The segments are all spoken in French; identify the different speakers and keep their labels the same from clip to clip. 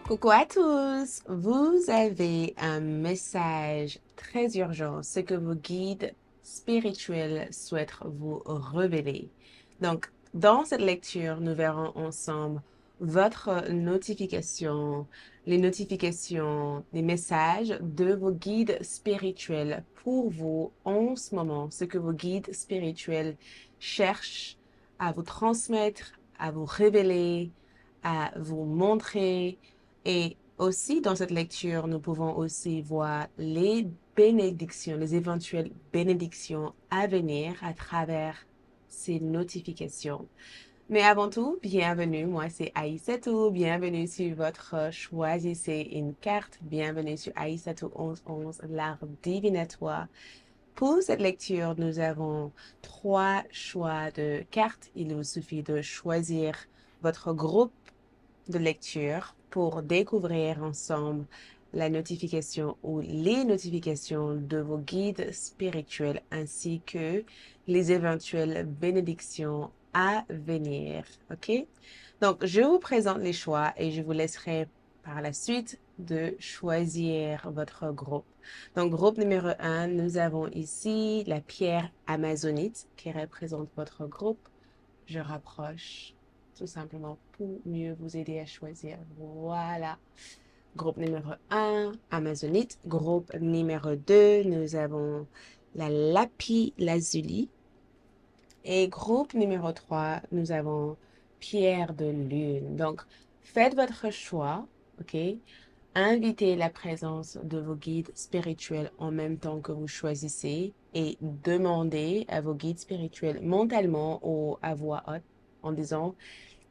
Speaker 1: Coucou à tous! Vous avez un message très urgent, ce que vos guides spirituels souhaitent vous révéler. Donc, dans cette lecture, nous verrons ensemble votre notification, les notifications, les messages de vos guides spirituels pour vous en ce moment, ce que vos guides spirituels cherchent à vous transmettre, à vous révéler, à vous montrer. Et aussi, dans cette lecture, nous pouvons aussi voir les bénédictions, les éventuelles bénédictions à venir à travers ces notifications. Mais avant tout, bienvenue, moi c'est Aïssatou, bienvenue sur votre Choisissez une carte, bienvenue sur Aïssatou 1111, l'art divinatoire. Pour cette lecture, nous avons trois choix de cartes. Il vous suffit de choisir votre groupe de lecture pour découvrir ensemble la notification ou les notifications de vos guides spirituels ainsi que les éventuelles bénédictions à venir. OK? Donc, je vous présente les choix et je vous laisserai par la suite de choisir votre groupe. Donc, groupe numéro 1, nous avons ici la pierre amazonite qui représente votre groupe. Je rapproche tout simplement pour mieux vous aider à choisir. Voilà. Groupe numéro 1, amazonite. Groupe numéro 2, nous avons la lapis lazuli. Et groupe numéro 3, nous avons pierre de lune. Donc, faites votre choix, OK? Invitez la présence de vos guides spirituels en même temps que vous choisissez et demandez à vos guides spirituels mentalement ou à voix haute en disant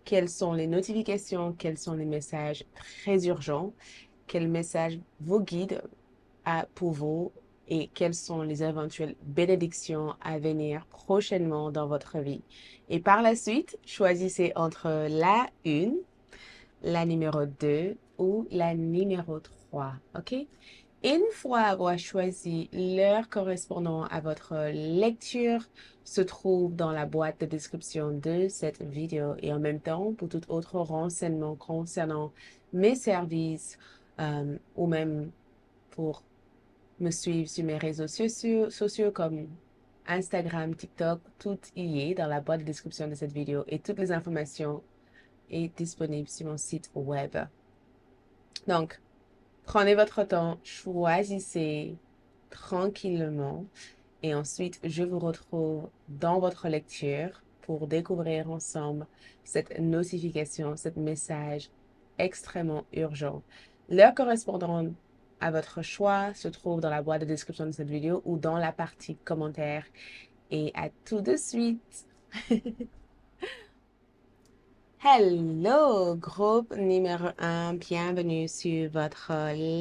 Speaker 1: quelles sont les notifications, quels sont les messages très urgents, quels messages vos guides a pour vous et quelles sont les éventuelles bénédictions à venir prochainement dans votre vie. Et par la suite, choisissez entre la 1, la numéro 2 ou la numéro 3. OK? Une fois avoir choisi l'heure correspondant à votre lecture, se trouve dans la boîte de description de cette vidéo et en même temps pour tout autre renseignement concernant mes services ou même pour me suivre sur mes réseaux sociaux comme Instagram, TikTok, tout y est dans la boîte de description de cette vidéo et toutes les informations est disponible sur mon site web. Donc, prenez votre temps, choisissez tranquillement et ensuite je vous retrouve dans votre lecture pour découvrir ensemble cette notification, ce message extrêmement urgent. L'heure correspondante à votre choix se trouve dans la boîte de description de cette vidéo ou dans la partie commentaires. Et à tout de suite! Hello, groupe numéro 1, bienvenue sur votre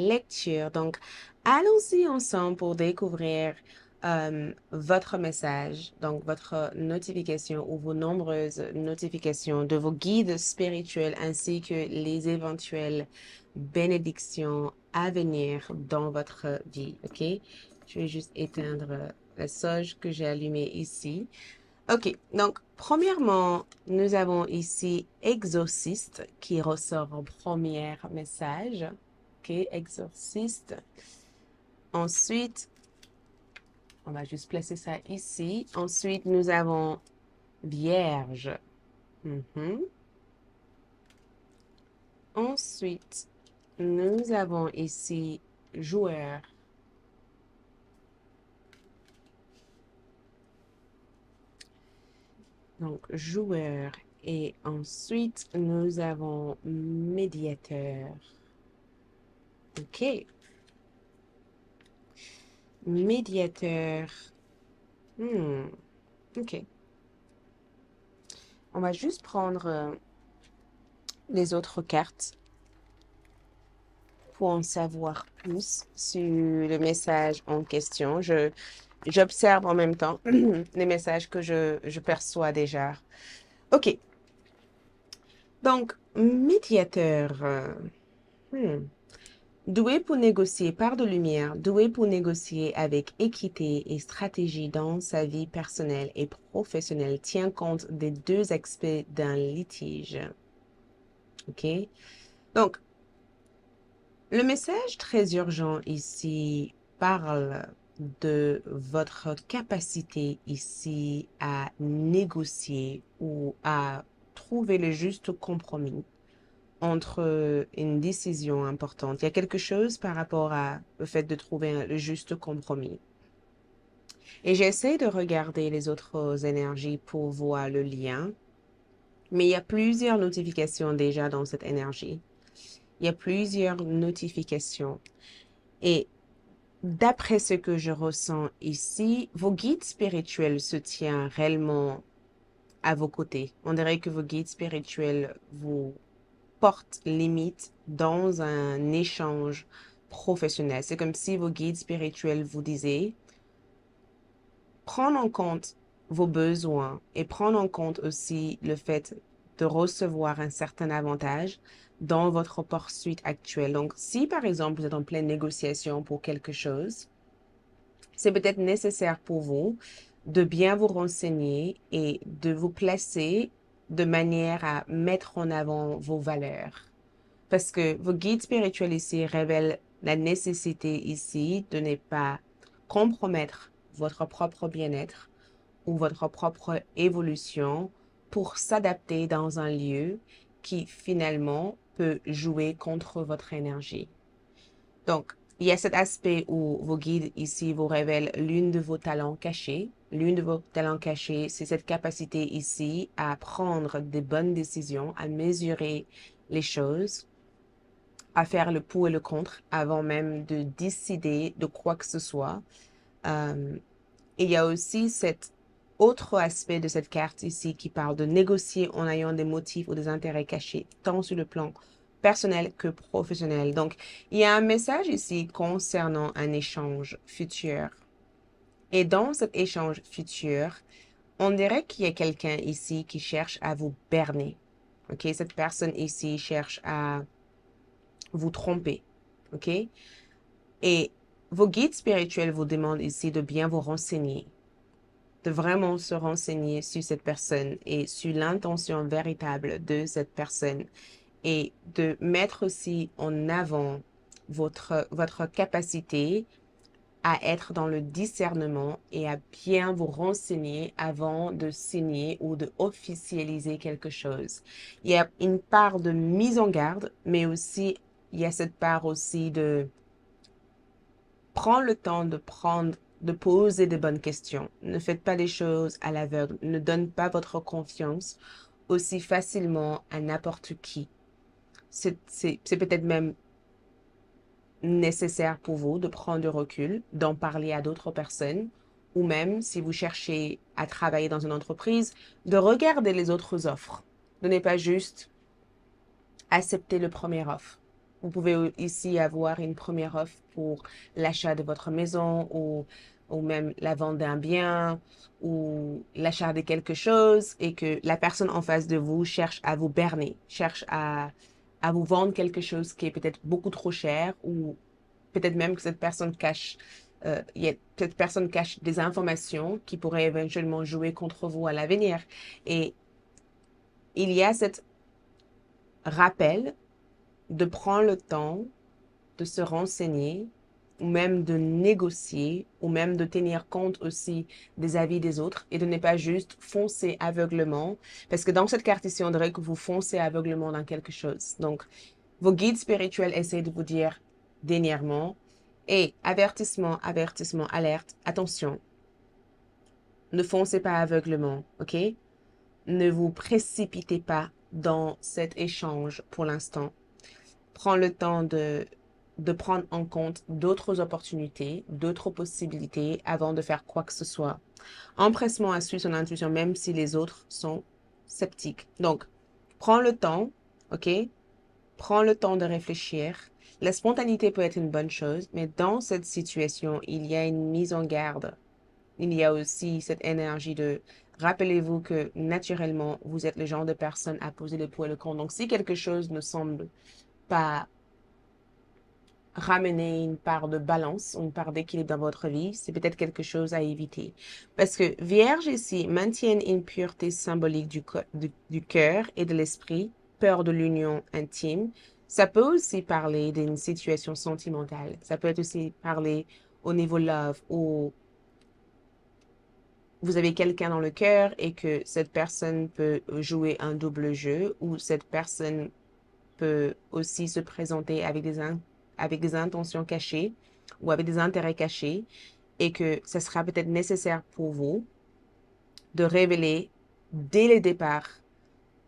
Speaker 1: lecture. Donc, allons-y ensemble pour découvrir votre message, donc votre notification ou vos nombreuses notifications de vos guides spirituels ainsi que les éventuelles bénédictions à venir dans votre vie, OK? Je vais juste éteindre la sauge que j'ai allumée ici. OK, donc premièrement, nous avons ici exorciste qui ressort en premier message. OK, exorciste. Ensuite, on va juste placer ça ici. Ensuite, nous avons vierge. Mhm. Ensuite, nous avons ici joueur. Donc, joueur. Et ensuite, nous avons médiateur. OK. Médiateur. OK. On va juste prendre les autres cartes pour en savoir plus sur le message en question. J'observe en même temps les messages que je perçois déjà. OK. Donc, médiateur. Doué pour négocier par de lumière, doué pour négocier avec équité et stratégie dans sa vie personnelle et professionnelle, tient compte des deux aspects d'un litige. OK? Donc, Le message très urgent ici parle de votre capacité ici à négocier ou à trouver le juste compromis entre une décision importante. Il y a quelque chose par rapport à le fait de trouver le juste compromis. Et j'essaie de regarder les autres énergies pour voir le lien, mais il y a plusieurs notifications déjà dans cette énergie. Il y a plusieurs notifications. Et d'après ce que je ressens ici, vos guides spirituels se tiennent réellement à vos côtés. On dirait que vos guides spirituels vous portent limite dans un échange professionnel. C'est comme si vos guides spirituels vous disaient, prendre en compte vos besoins et prendre en compte aussi le fait de recevoir un certain avantage dans votre poursuite actuelle. Donc, si par exemple vous êtes en pleine négociation pour quelque chose, c'est peut-être nécessaire pour vous de bien vous renseigner et de vous placer de manière à mettre en avant vos valeurs. Parce que vos guides spirituels ici révèlent la nécessité ici de ne pas compromettre votre propre bien-être ou votre propre évolution pour s'adapter dans un lieu qui finalement peut jouer contre votre énergie. Donc, il y a cet aspect où vos guides ici vous révèlent l'une de vos talents cachés. L'une de vos talents cachés, c'est cette capacité ici à prendre des bonnes décisions, à mesurer les choses, à faire le pour et le contre avant même de décider de quoi que ce soit. Et il y a aussi cet autre aspect de cette carte ici qui parle de négocier en ayant des motifs ou des intérêts cachés, tant sur le plan personnel que professionnel. Donc, il y a un message ici concernant un échange futur. Et dans cet échange futur, on dirait qu'il y a quelqu'un ici qui cherche à vous berner. OK? Cette personne ici cherche à vous tromper. OK? Et vos guides spirituels vous demandent ici de bien vous renseigner, de vraiment se renseigner sur cette personne et sur l'intention véritable de cette personne et de mettre aussi en avant votre capacité à être dans le discernement et à bien vous renseigner avant de signer ou de officialiser quelque chose. Il y a une part de mise en garde, mais aussi il y a cette part aussi de prendre le temps de poser de bonnes questions. Ne faites pas les choses à l'aveugle. Ne donnez pas votre confiance aussi facilement à n'importe qui. C'est peut-être même nécessaire pour vous de prendre du recul, d'en parler à d'autres personnes, ou même si vous cherchez à travailler dans une entreprise, de regarder les autres offres. De ne pas juste accepter le premier offre. Vous pouvez ici avoir une première offre pour l'achat de votre maison ou même la vente d'un bien ou l'achat de quelque chose et que la personne en face de vous cherche à vous berner, cherche à vous vendre quelque chose qui est peut-être beaucoup trop cher ou peut-être même que cette personne cache, cette personne cache des informations qui pourraient éventuellement jouer contre vous à l'avenir. Et il y a cet rappel de prendre le temps de se renseigner ou même de négocier ou même de tenir compte aussi des avis des autres et de ne pas juste foncer aveuglement parce que dans cette carte ici, on dirait que vous foncez aveuglement dans quelque chose. Donc, vos guides spirituels essaient de vous dire dernièrement, et avertissement, avertissement, alerte, attention, ne foncez pas aveuglement, ok? Ne vous précipitez pas dans cet échange pour l'instant. Prends le temps de prendre en compte d'autres opportunités, d'autres possibilités avant de faire quoi que ce soit. Empressement à suivre son intuition, même si les autres sont sceptiques. Donc, prends le temps, ok? Prends le temps de réfléchir. La spontanéité peut être une bonne chose, mais dans cette situation, il y a une mise en garde. Il y a aussi cette énergie de rappelez-vous que naturellement, vous êtes le genre de personne à poser le pour et le contre. Donc, si quelque chose ne semble pas ramener une part de balance, une part d'équilibre dans votre vie, c'est peut-être quelque chose à éviter. Parce que Vierge ici maintiennent une pureté symbolique du cœur et de l'esprit, peur de l'union intime, Ça peut aussi parler d'une situation sentimentale. Ça peut être aussi parler au niveau love, où vous avez quelqu'un dans le cœur et que cette personne peut jouer un double jeu, ou cette personne peut aussi se présenter avec des intentions cachées ou avec des intérêts cachés, et que ce sera peut-être nécessaire pour vous de révéler dès le départ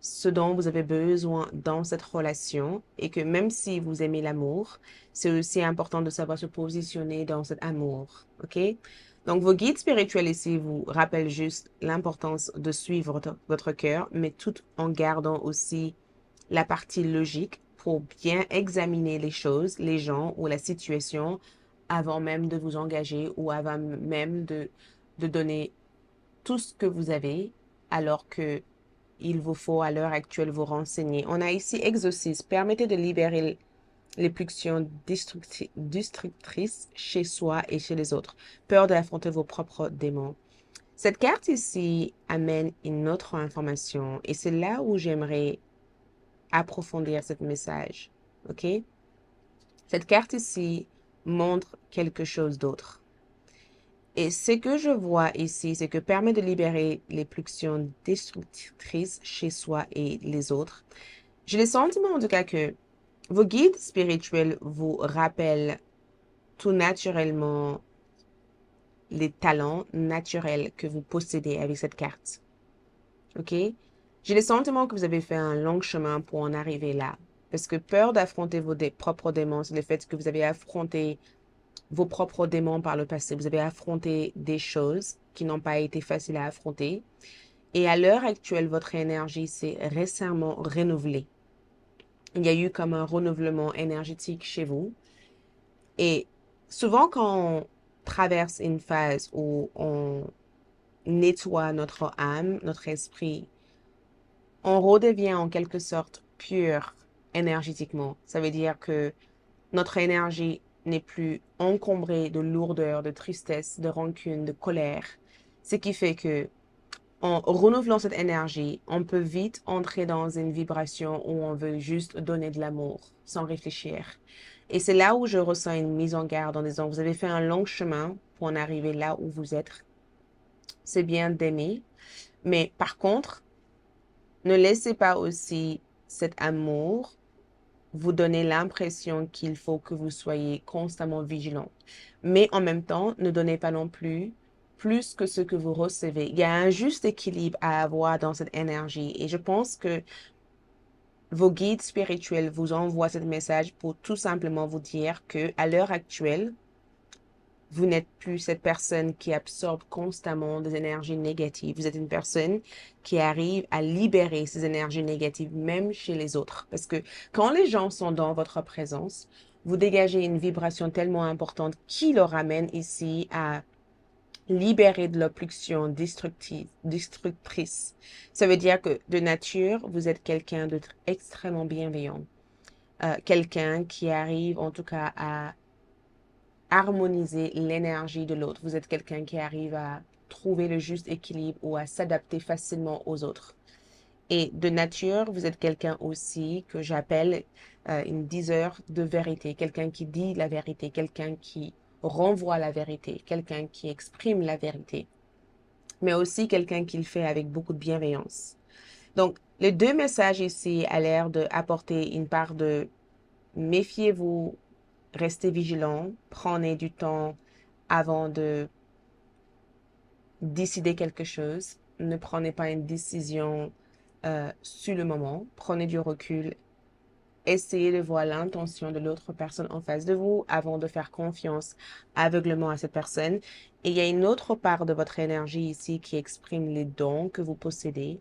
Speaker 1: ce dont vous avez besoin dans cette relation, et que même si vous aimez l'amour, c'est aussi important de savoir se positionner dans cet amour, ok? Donc, vos guides spirituels ici vous rappellent juste l'importance de suivre votre cœur, mais tout en gardant aussi la partie logique pour bien examiner les choses, les gens ou la situation avant même de vous engager, ou avant même de donner tout ce que vous avez, alors que il vous faut à l'heure actuelle vous renseigner. On a ici exorcisme. Permettez de libérer les pulsions destructrices chez soi et chez les autres. Peur d'affronter vos propres démons. Cette carte ici amène une autre information, et c'est là où j'aimerais approfondir ce message. OK? Cette carte ici montre quelque chose d'autre. Et ce que je vois ici, c'est que permet de libérer les pulsions destructrices chez soi et les autres. J'ai le sentiment en tout cas que vos guides spirituels vous rappellent tout naturellement les talents naturels que vous possédez avec cette carte. OK? J'ai le sentiment que vous avez fait un long chemin pour en arriver là. Parce que peur d'affronter vos propres démons, c'est le fait que vous avez affronté vos propres démons par le passé. Vous avez affronté des choses qui n'ont pas été faciles à affronter. Et à l'heure actuelle, votre énergie s'est récemment renouvelée. Il y a eu comme un renouvellement énergétique chez vous. Et souvent, quand on traverse une phase où on nettoie notre âme, notre esprit, on redevient en quelque sorte pur énergétiquement. Ça veut dire que notre énergie n'est plus encombrée de lourdeur, de tristesse, de rancune, de colère. Ce qui fait que, en renouvelant cette énergie, on peut vite entrer dans une vibration où on veut juste donner de l'amour sans réfléchir. Et c'est là où je ressens une mise en garde en disant, vous avez fait un long chemin pour en arriver là où vous êtes. C'est bien d'aimer, mais par contre, ne laissez pas aussi cet amour vous donner l'impression qu'il faut que vous soyez constamment vigilant. Mais en même temps, ne donnez pas non plus que ce que vous recevez. Il y a un juste équilibre à avoir dans cette énergie. Et je pense que vos guides spirituels vous envoient ce message pour tout simplement vous dire que à l'heure actuelle, vous n'êtes plus cette personne qui absorbe constamment des énergies négatives. Vous êtes une personne qui arrive à libérer ces énergies négatives, même chez les autres. Parce que quand les gens sont dans votre présence, vous dégagez une vibration tellement importante qui leur amène ici à libérer de leur pulsion destructrice. Ça veut dire que de nature, vous êtes quelqu'un extrêmement bienveillant. Quelqu'un qui arrive en tout cas à harmoniser l'énergie de l'autre. Vous êtes quelqu'un qui arrive à trouver le juste équilibre ou à s'adapter facilement aux autres. Et de nature, vous êtes quelqu'un aussi que j'appelle une diseur de vérité, quelqu'un qui dit la vérité, quelqu'un qui renvoie la vérité, quelqu'un qui exprime la vérité, mais aussi quelqu'un qui le fait avec beaucoup de bienveillance. Donc, les deux messages ici a l'air d'apporter une part de méfiez-vous, restez vigilant, prenez du temps avant de décider quelque chose. Ne prenez pas une décision sur le moment. Prenez du recul. Essayez de voir l'intention de l'autre personne en face de vous avant de faire confiance aveuglement à cette personne. Et il y a une autre part de votre énergie ici qui exprime les dons que vous possédez.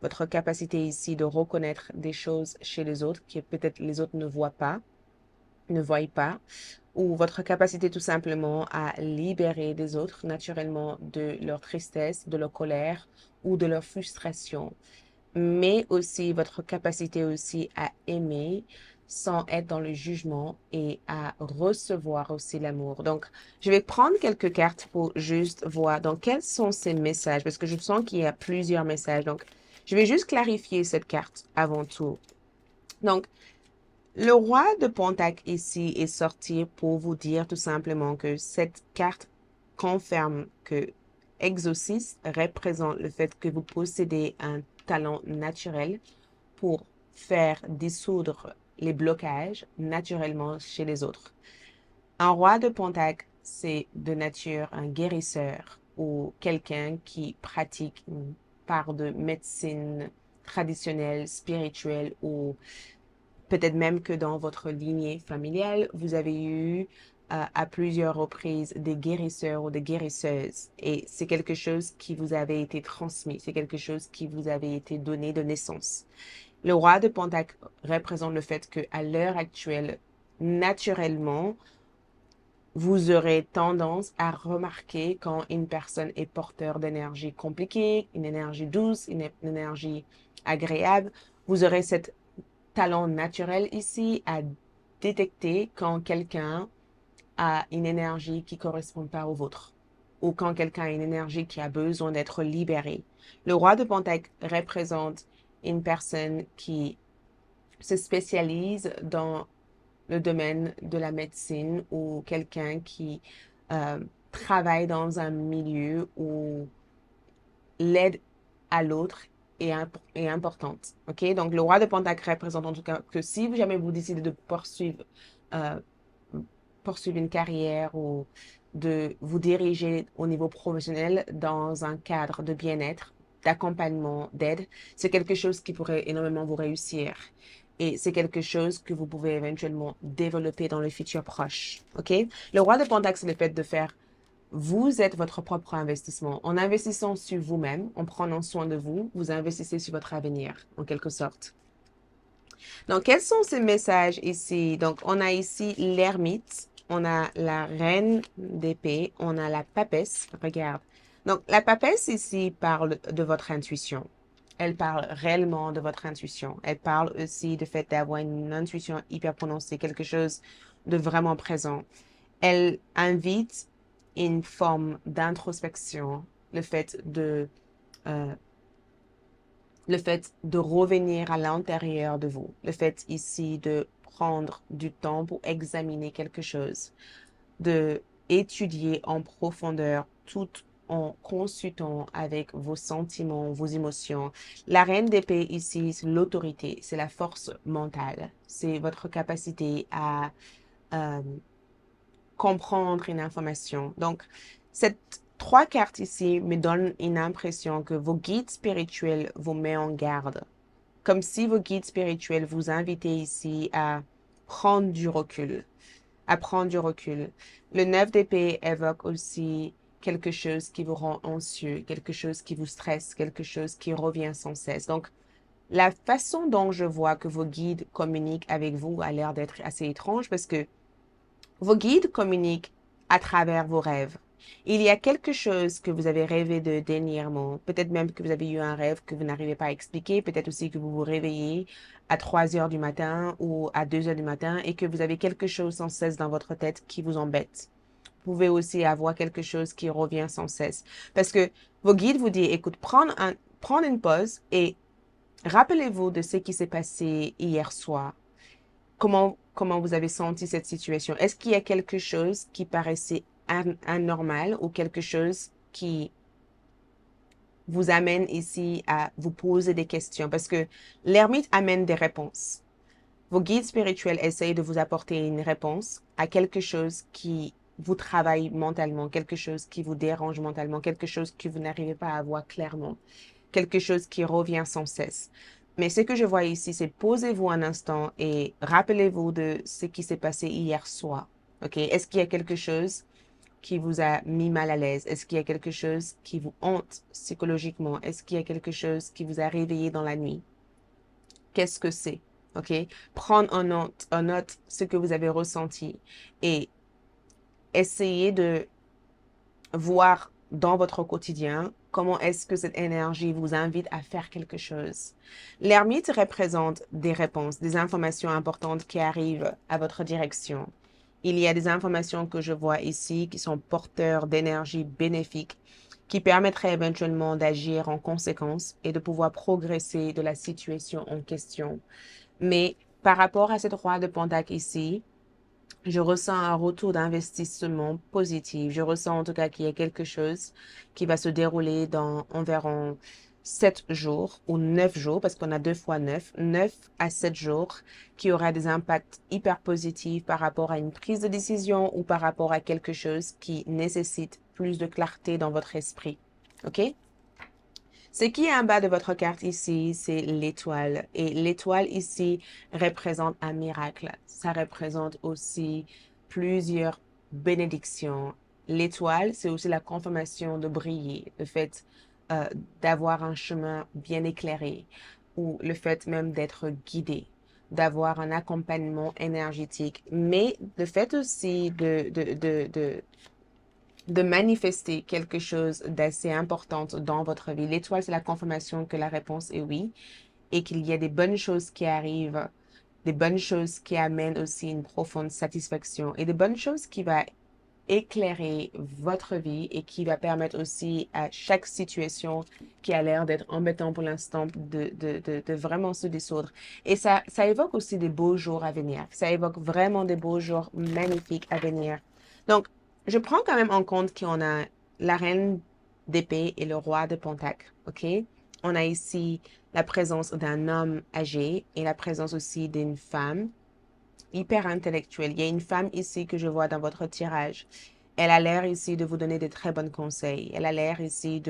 Speaker 1: Votre capacité ici de reconnaître des choses chez les autres que peut-être les autres ne voient pas, ou votre capacité tout simplement à libérer des autres naturellement de leur tristesse, de leur colère ou de leur frustration, mais aussi votre capacité aussi à aimer sans être dans le jugement et à recevoir aussi l'amour. Donc, je vais prendre quelques cartes pour juste voir donc quels sont ces messages, parce que je sens qu'il y a plusieurs messages. Donc, je vais juste clarifier cette carte avant tout. Donc, Le roi de Pentacle ici est sorti pour vous dire tout simplement que cette carte confirme que Exorcist représente le fait que vous possédez un talent naturel pour faire dissoudre les blocages naturellement chez les autres. Un roi de Pentacle, c'est de nature un guérisseur ou quelqu'un qui pratique une part de médecine traditionnelle, spirituelle ou peut-être même que dans votre lignée familiale, vous avez eu à plusieurs reprises des guérisseurs ou des guérisseuses. Et c'est quelque chose qui vous avait été transmis, c'est quelque chose qui vous avait été donné de naissance. Le roi de Pentacle représente le fait qu'à l'heure actuelle, naturellement, vous aurez tendance à remarquer quand une personne est porteur d'énergie compliquée, une énergie douce, une énergie agréable. Vous aurez cet talent naturel ici à détecter quand quelqu'un a une énergie qui ne correspond pas au vôtre ou quand quelqu'un a une énergie qui a besoin d'être libérée. Le roi de Pentacle représente une personne qui se spécialise dans le domaine de la médecine ou quelqu'un qui euh, travaille dans un milieu où l'aide à l'autre est importante. OK? Donc, le roi de Pentacle représente en tout cas que si jamais vous décidez de euh, poursuivre une carrière ou de vous diriger au niveau professionnel dans un cadre de bien-être, d'accompagnement, d'aide, c'est quelque chose qui pourrait énormément vous réussir. Et c'est quelque chose que vous pouvez éventuellement développer dans le futur proche. OK? Le roi de Pentacle, c'est le fait de faire vous êtes votre propre investissement. En investissant sur vous-même, en prenant soin de vous, vous investissez sur votre avenir, en quelque sorte. Donc, quels sont ces messages ici? Donc, on a ici l'ermite, on a la reine d'épée, on a la papesse. Regarde. Donc, la papesse ici parle de votre intuition. Elle parle réellement de votre intuition. Elle parle aussi du fait d'avoir une intuition hyper prononcée, quelque chose de vraiment présent. Elle invite une forme d'introspection, euh, le fait de revenir à l'intérieur de vous, le fait ici de prendre du temps pour examiner quelque chose, de étudier en profondeur tout en consultant avec vos sentiments, vos émotions. La reine d'épée ici, c'est l'autorité, c'est la force mentale, c'est votre capacité à euh, comprendre une information. Donc, ces trois cartes ici me donnent une impression que vos guides spirituels vous mettent en garde. Comme si vos guides spirituels vous invitaient ici à prendre du recul. À prendre du recul. Le 9 d'épée évoque aussi quelque chose qui vous rend anxieux, quelque chose qui vous stresse, quelque chose qui revient sans cesse. Donc, la façon dont je vois que vos guides communiquent avec vous a l'air d'être assez étrange parce que vos guides communiquent à travers vos rêves. Il y a quelque chose que vous avez rêvé de dernièrement. Peut-être même que vous avez eu un rêve que vous n'arrivez pas à expliquer. Peut-être aussi que vous vous réveillez à 3 heures du matin ou à 2 heures du matin et que vous avez quelque chose sans cesse dans votre tête qui vous embête. Vous pouvez aussi avoir quelque chose qui revient sans cesse. Parce que vos guides vous disent, écoute, prends une pause et rappelez-vous de ce qui s'est passé hier soir. Comment vous avez senti cette situation? Est-ce qu'il y a quelque chose qui paraissait anormal ou quelque chose qui vous amène ici à vous poser des questions? Parce que l'ermite amène des réponses. Vos guides spirituels essayent de vous apporter une réponse à quelque chose qui vous travaille mentalement, quelque chose qui vous dérange mentalement, quelque chose que vous n'arrivez pas à voir clairement, quelque chose qui revient sans cesse. Mais ce que je vois ici, c'est posez-vous un instant et rappelez-vous de ce qui s'est passé hier soir. OK? Est-ce qu'il y a quelque chose qui vous a mis mal à l'aise? Est-ce qu'il y a quelque chose qui vous hante psychologiquement? Est-ce qu'il y a quelque chose qui vous a réveillé dans la nuit? Qu'est-ce que c'est? OK? Prendre en note ce que vous avez ressenti et essayez de voir dans votre quotidien comment est-ce que cette énergie vous invite à faire quelque chose. L'ermite représente des réponses, des informations importantes qui arrivent à votre direction. Il y a des informations que je vois ici qui sont porteurs d'énergie bénéfique, qui permettraient éventuellement d'agir en conséquence et de pouvoir progresser de la situation en question. Mais par rapport à cette roi de Pentacle ici, je ressens un retour d'investissement positif. Je ressens en tout cas qu'il y a quelque chose qui va se dérouler dans environ 7 jours ou 9 jours, parce qu'on a 2 fois 9, 9 à 7 jours, qui aura des impacts hyper positifs par rapport à une prise de décision ou par rapport à quelque chose qui nécessite plus de clarté dans votre esprit. OK? Ce qui est en bas de votre carte ici, c'est l'étoile. Et l'étoile ici représente un miracle. Ça représente aussi plusieurs bénédictions. L'étoile, c'est aussi la confirmation de briller, le fait euh, d'avoir un chemin bien éclairé ou le fait même d'être guidé, d'avoir un accompagnement énergétique, mais le fait aussi de manifester quelque chose d'assez important dans votre vie. L'étoile, c'est la confirmation que la réponse est oui et qu'il y a des bonnes choses qui arrivent, des bonnes choses qui amènent aussi une profonde satisfaction et des bonnes choses qui vont éclairer votre vie et qui va permettre aussi à chaque situation qui a l'air d'être embêtant pour l'instant de vraiment se dissoudre. Et ça évoque aussi des beaux jours à venir. Ça évoque vraiment des beaux jours magnifiques à venir. Donc, je prends quand même en compte qu'on a la reine d'épée et le roi de pentacle, OK? On a ici la présence d'un homme âgé et la présence aussi d'une femme hyper intellectuelle. Il y a une femme ici que je vois dans votre tirage. Elle a l'air ici de vous donner de très bons conseils. Elle a l'air ici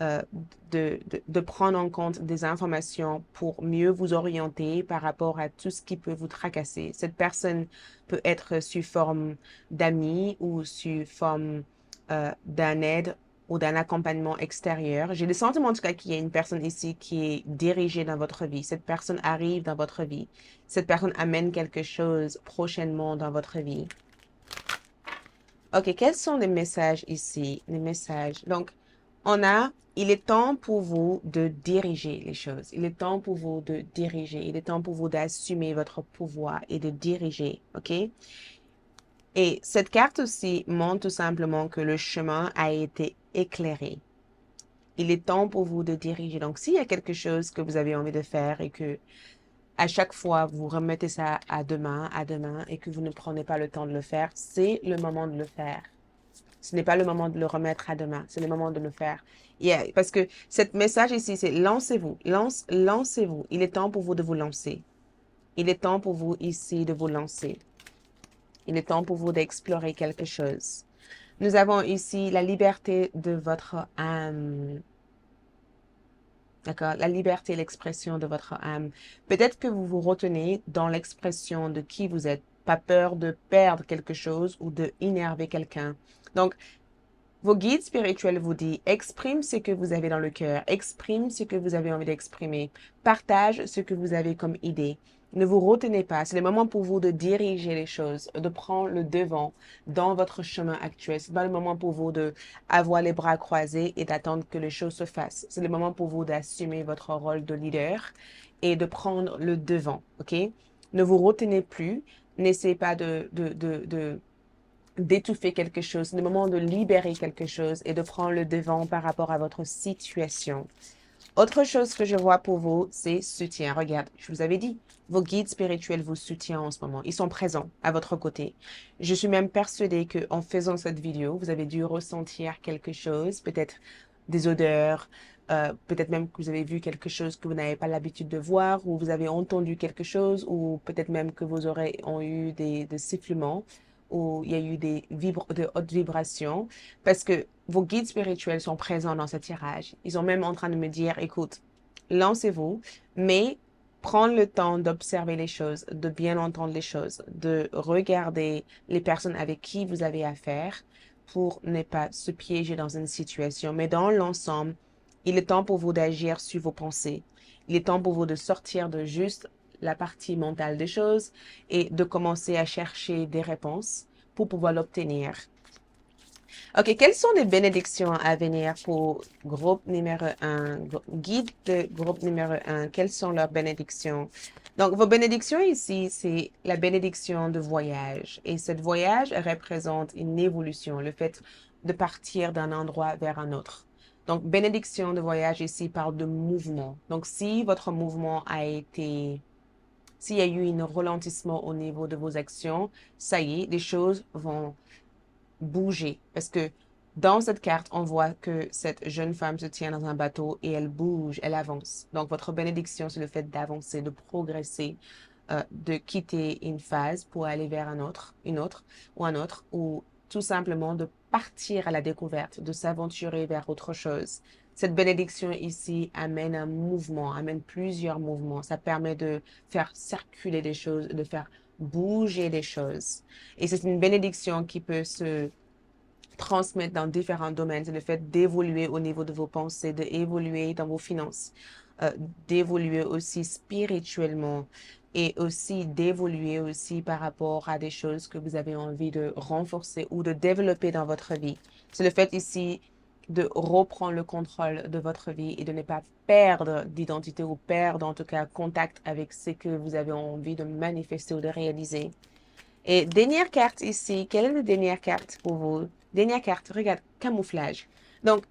Speaker 1: euh, de prendre en compte des informations pour mieux vous orienter par rapport à tout ce qui peut vous tracasser. Cette personne peut être sous forme d'amis ou sous forme d'un aide ou d'un accompagnement extérieur. J'ai le sentiment en tout cas qu'il y a une personne ici qui est dirigée dans votre vie. Cette personne arrive dans votre vie. Cette personne amène quelque chose prochainement dans votre vie. OK, quels sont les messages ici? Les messages. Donc, il est temps pour vous de diriger les choses. Il est temps pour vous de diriger. Il est temps pour vous d'assumer votre pouvoir et de diriger. OK? Et cette carte aussi montre tout simplement que le chemin a été éclairé. Il est temps pour vous de diriger. Donc, s'il y a quelque chose que vous avez envie de faire et que à chaque fois vous remettez ça à demain et que vous ne prenez pas le temps de le faire, c'est le moment de le faire. Ce n'est pas le moment de le remettre à demain, c'est le moment de le faire. Parce que cette message ici, c'est lancez-vous, lancez-vous. Il est temps pour vous de vous lancer. Il est temps pour vous ici de vous lancer. Il est temps pour vous d'explorer quelque chose. Nous avons ici la liberté de votre âme. D'accord? La liberté et l'expression de votre âme. Peut-être que vous vous retenez dans l'expression de qui vous êtes. Pas peur de perdre quelque chose ou de énerver quelqu'un. Donc, vos guides spirituels vous disent, exprime ce que vous avez dans le cœur, exprime ce que vous avez envie d'exprimer, partage ce que vous avez comme idée. Ne vous retenez pas. C'est le moment pour vous de diriger les choses, de prendre le devant dans votre chemin actuel. C'est pas le moment pour vous de avoir les bras croisés et d'attendre que les choses se fassent. C'est le moment pour vous d'assumer votre rôle de leader et de prendre le devant. OK? Ne vous retenez plus. N'essayez pas d'étouffer quelque chose, c'est le moment de libérer quelque chose et de prendre le devant par rapport à votre situation. Autre chose que je vois pour vous, c'est soutien. Regarde, je vous avais dit, vos guides spirituels vous soutiennent en ce moment. Ils sont présents à votre côté. Je suis même persuadée que en faisant cette vidéo, vous avez dû ressentir quelque chose, peut-être des odeurs, peut-être même que vous avez vu quelque chose que vous n'avez pas l'habitude de voir, ou vous avez entendu quelque chose, ou peut-être même que vos oreilles ont eu des sifflements, ou il y a eu de hautes vibrations, parce que vos guides spirituels sont présents dans ce tirage. Ils sont même en train de me dire, écoute, lancez-vous, mais prendre le temps d'observer les choses, de bien entendre les choses, de regarder les personnes avec qui vous avez affaire pour ne pas se piéger dans une situation. Mais dans l'ensemble, il est temps pour vous d'agir sur vos pensées. Il est temps pour vous de sortir de juste la partie mentale des choses et de commencer à chercher des réponses pour pouvoir l'obtenir. OK, quelles sont les bénédictions à venir pour groupe numéro un, guide de groupe numéro un? Quelles sont leurs bénédictions? Donc, vos bénédictions ici, c'est la bénédiction de voyage. Et ce voyage représente une évolution, le fait de partir d'un endroit vers un autre. Donc, bénédiction de voyage ici parle de mouvement. Donc, si votre mouvement a été s'il y a eu un ralentissement au niveau de vos actions, ça y est, les choses vont bouger. Parce que dans cette carte, on voit que cette jeune femme se tient dans un bateau et elle bouge, elle avance. Donc, votre bénédiction, c'est le fait d'avancer, de progresser, de quitter une phase pour aller vers une autre, ou un autre, ou tout simplement de partir à la découverte, de s'aventurer vers autre chose. Cette bénédiction ici amène un mouvement, amène plusieurs mouvements. Ça permet de faire circuler des choses, de faire bouger des choses. Et c'est une bénédiction qui peut se transmettre dans différents domaines. C'est le fait d'évoluer au niveau de vos pensées, d'évoluer dans vos finances, euh, d'évoluer aussi spirituellement et aussi d'évoluer aussi par rapport à des choses que vous avez envie de renforcer ou de développer dans votre vie. C'est le fait ici de reprendre le contrôle de votre vie et de ne pas perdre d'identité ou perdre en tout cas contact avec ce que vous avez envie de manifester ou de réaliser. Et dernière carte ici, quelle est la dernière carte pour vous? Dernière carte, regarde, camouflage. Donc,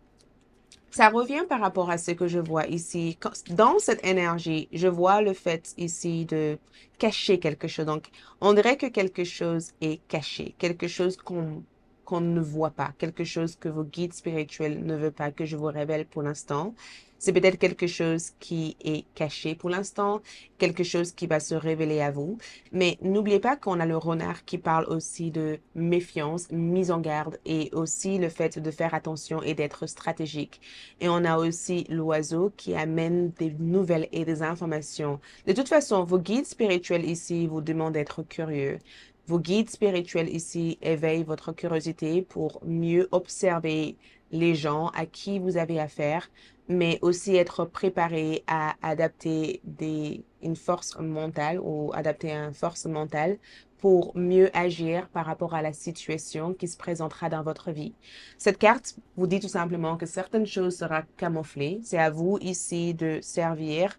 Speaker 1: ça revient par rapport à ce que je vois ici. Dans cette énergie, je vois le fait ici de cacher quelque chose. Donc, on dirait que quelque chose est caché, quelque chose qu'on ne voit pas, quelque chose que vos guides spirituels ne veulent pas que je vous révèle pour l'instant. C'est peut-être quelque chose qui est caché pour l'instant, quelque chose qui va se révéler à vous. Mais n'oubliez pas qu'on a le renard qui parle aussi de méfiance, mise en garde et aussi le fait de faire attention et d'être stratégique. Et on a aussi l'oiseau qui amène des nouvelles et des informations. De toute façon, vos guides spirituels ici vous demandent d'être curieux. Vos guides spirituels ici éveillent votre curiosité pour mieux observer les gens à qui vous avez affaire, mais aussi être préparé à adapter une force mentale ou adapter une force mentale pour mieux agir par rapport à la situation qui se présentera dans votre vie. Cette carte vous dit tout simplement que certaines choses seront camouflées. C'est à vous ici de servir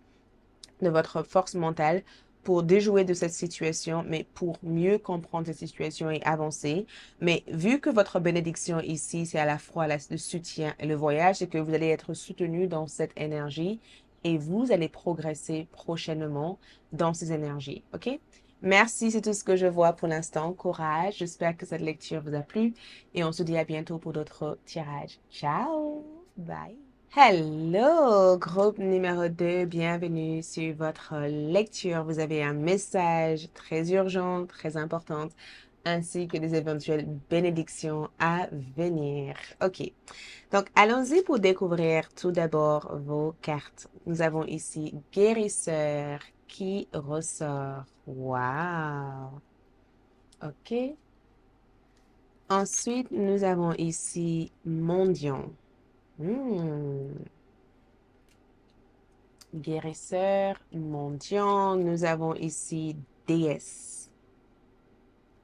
Speaker 1: de votre force mentale pour déjouer de cette situation, mais pour mieux comprendre cette situation et avancer. Mais vu que votre bénédiction ici, c'est à la fois le soutien et le voyage, c'est que vous allez être soutenu dans cette énergie et vous allez progresser prochainement dans ces énergies. OK? Merci, c'est tout ce que je vois pour l'instant. Courage. J'espère que cette lecture vous a plu et on se dit à bientôt pour d'autres tirages. Ciao! Bye! Hello, groupe numéro 2, bienvenue sur votre lecture. Vous avez un message très urgent, très important, ainsi que des éventuelles bénédictions à venir. OK, donc allons-y pour découvrir tout d'abord vos cartes. Nous avons ici guérisseur qui ressort. Wow! OK. Ensuite, nous avons ici mendiant. Hmm. Guérisseur, mendiant. Nous avons ici déesse.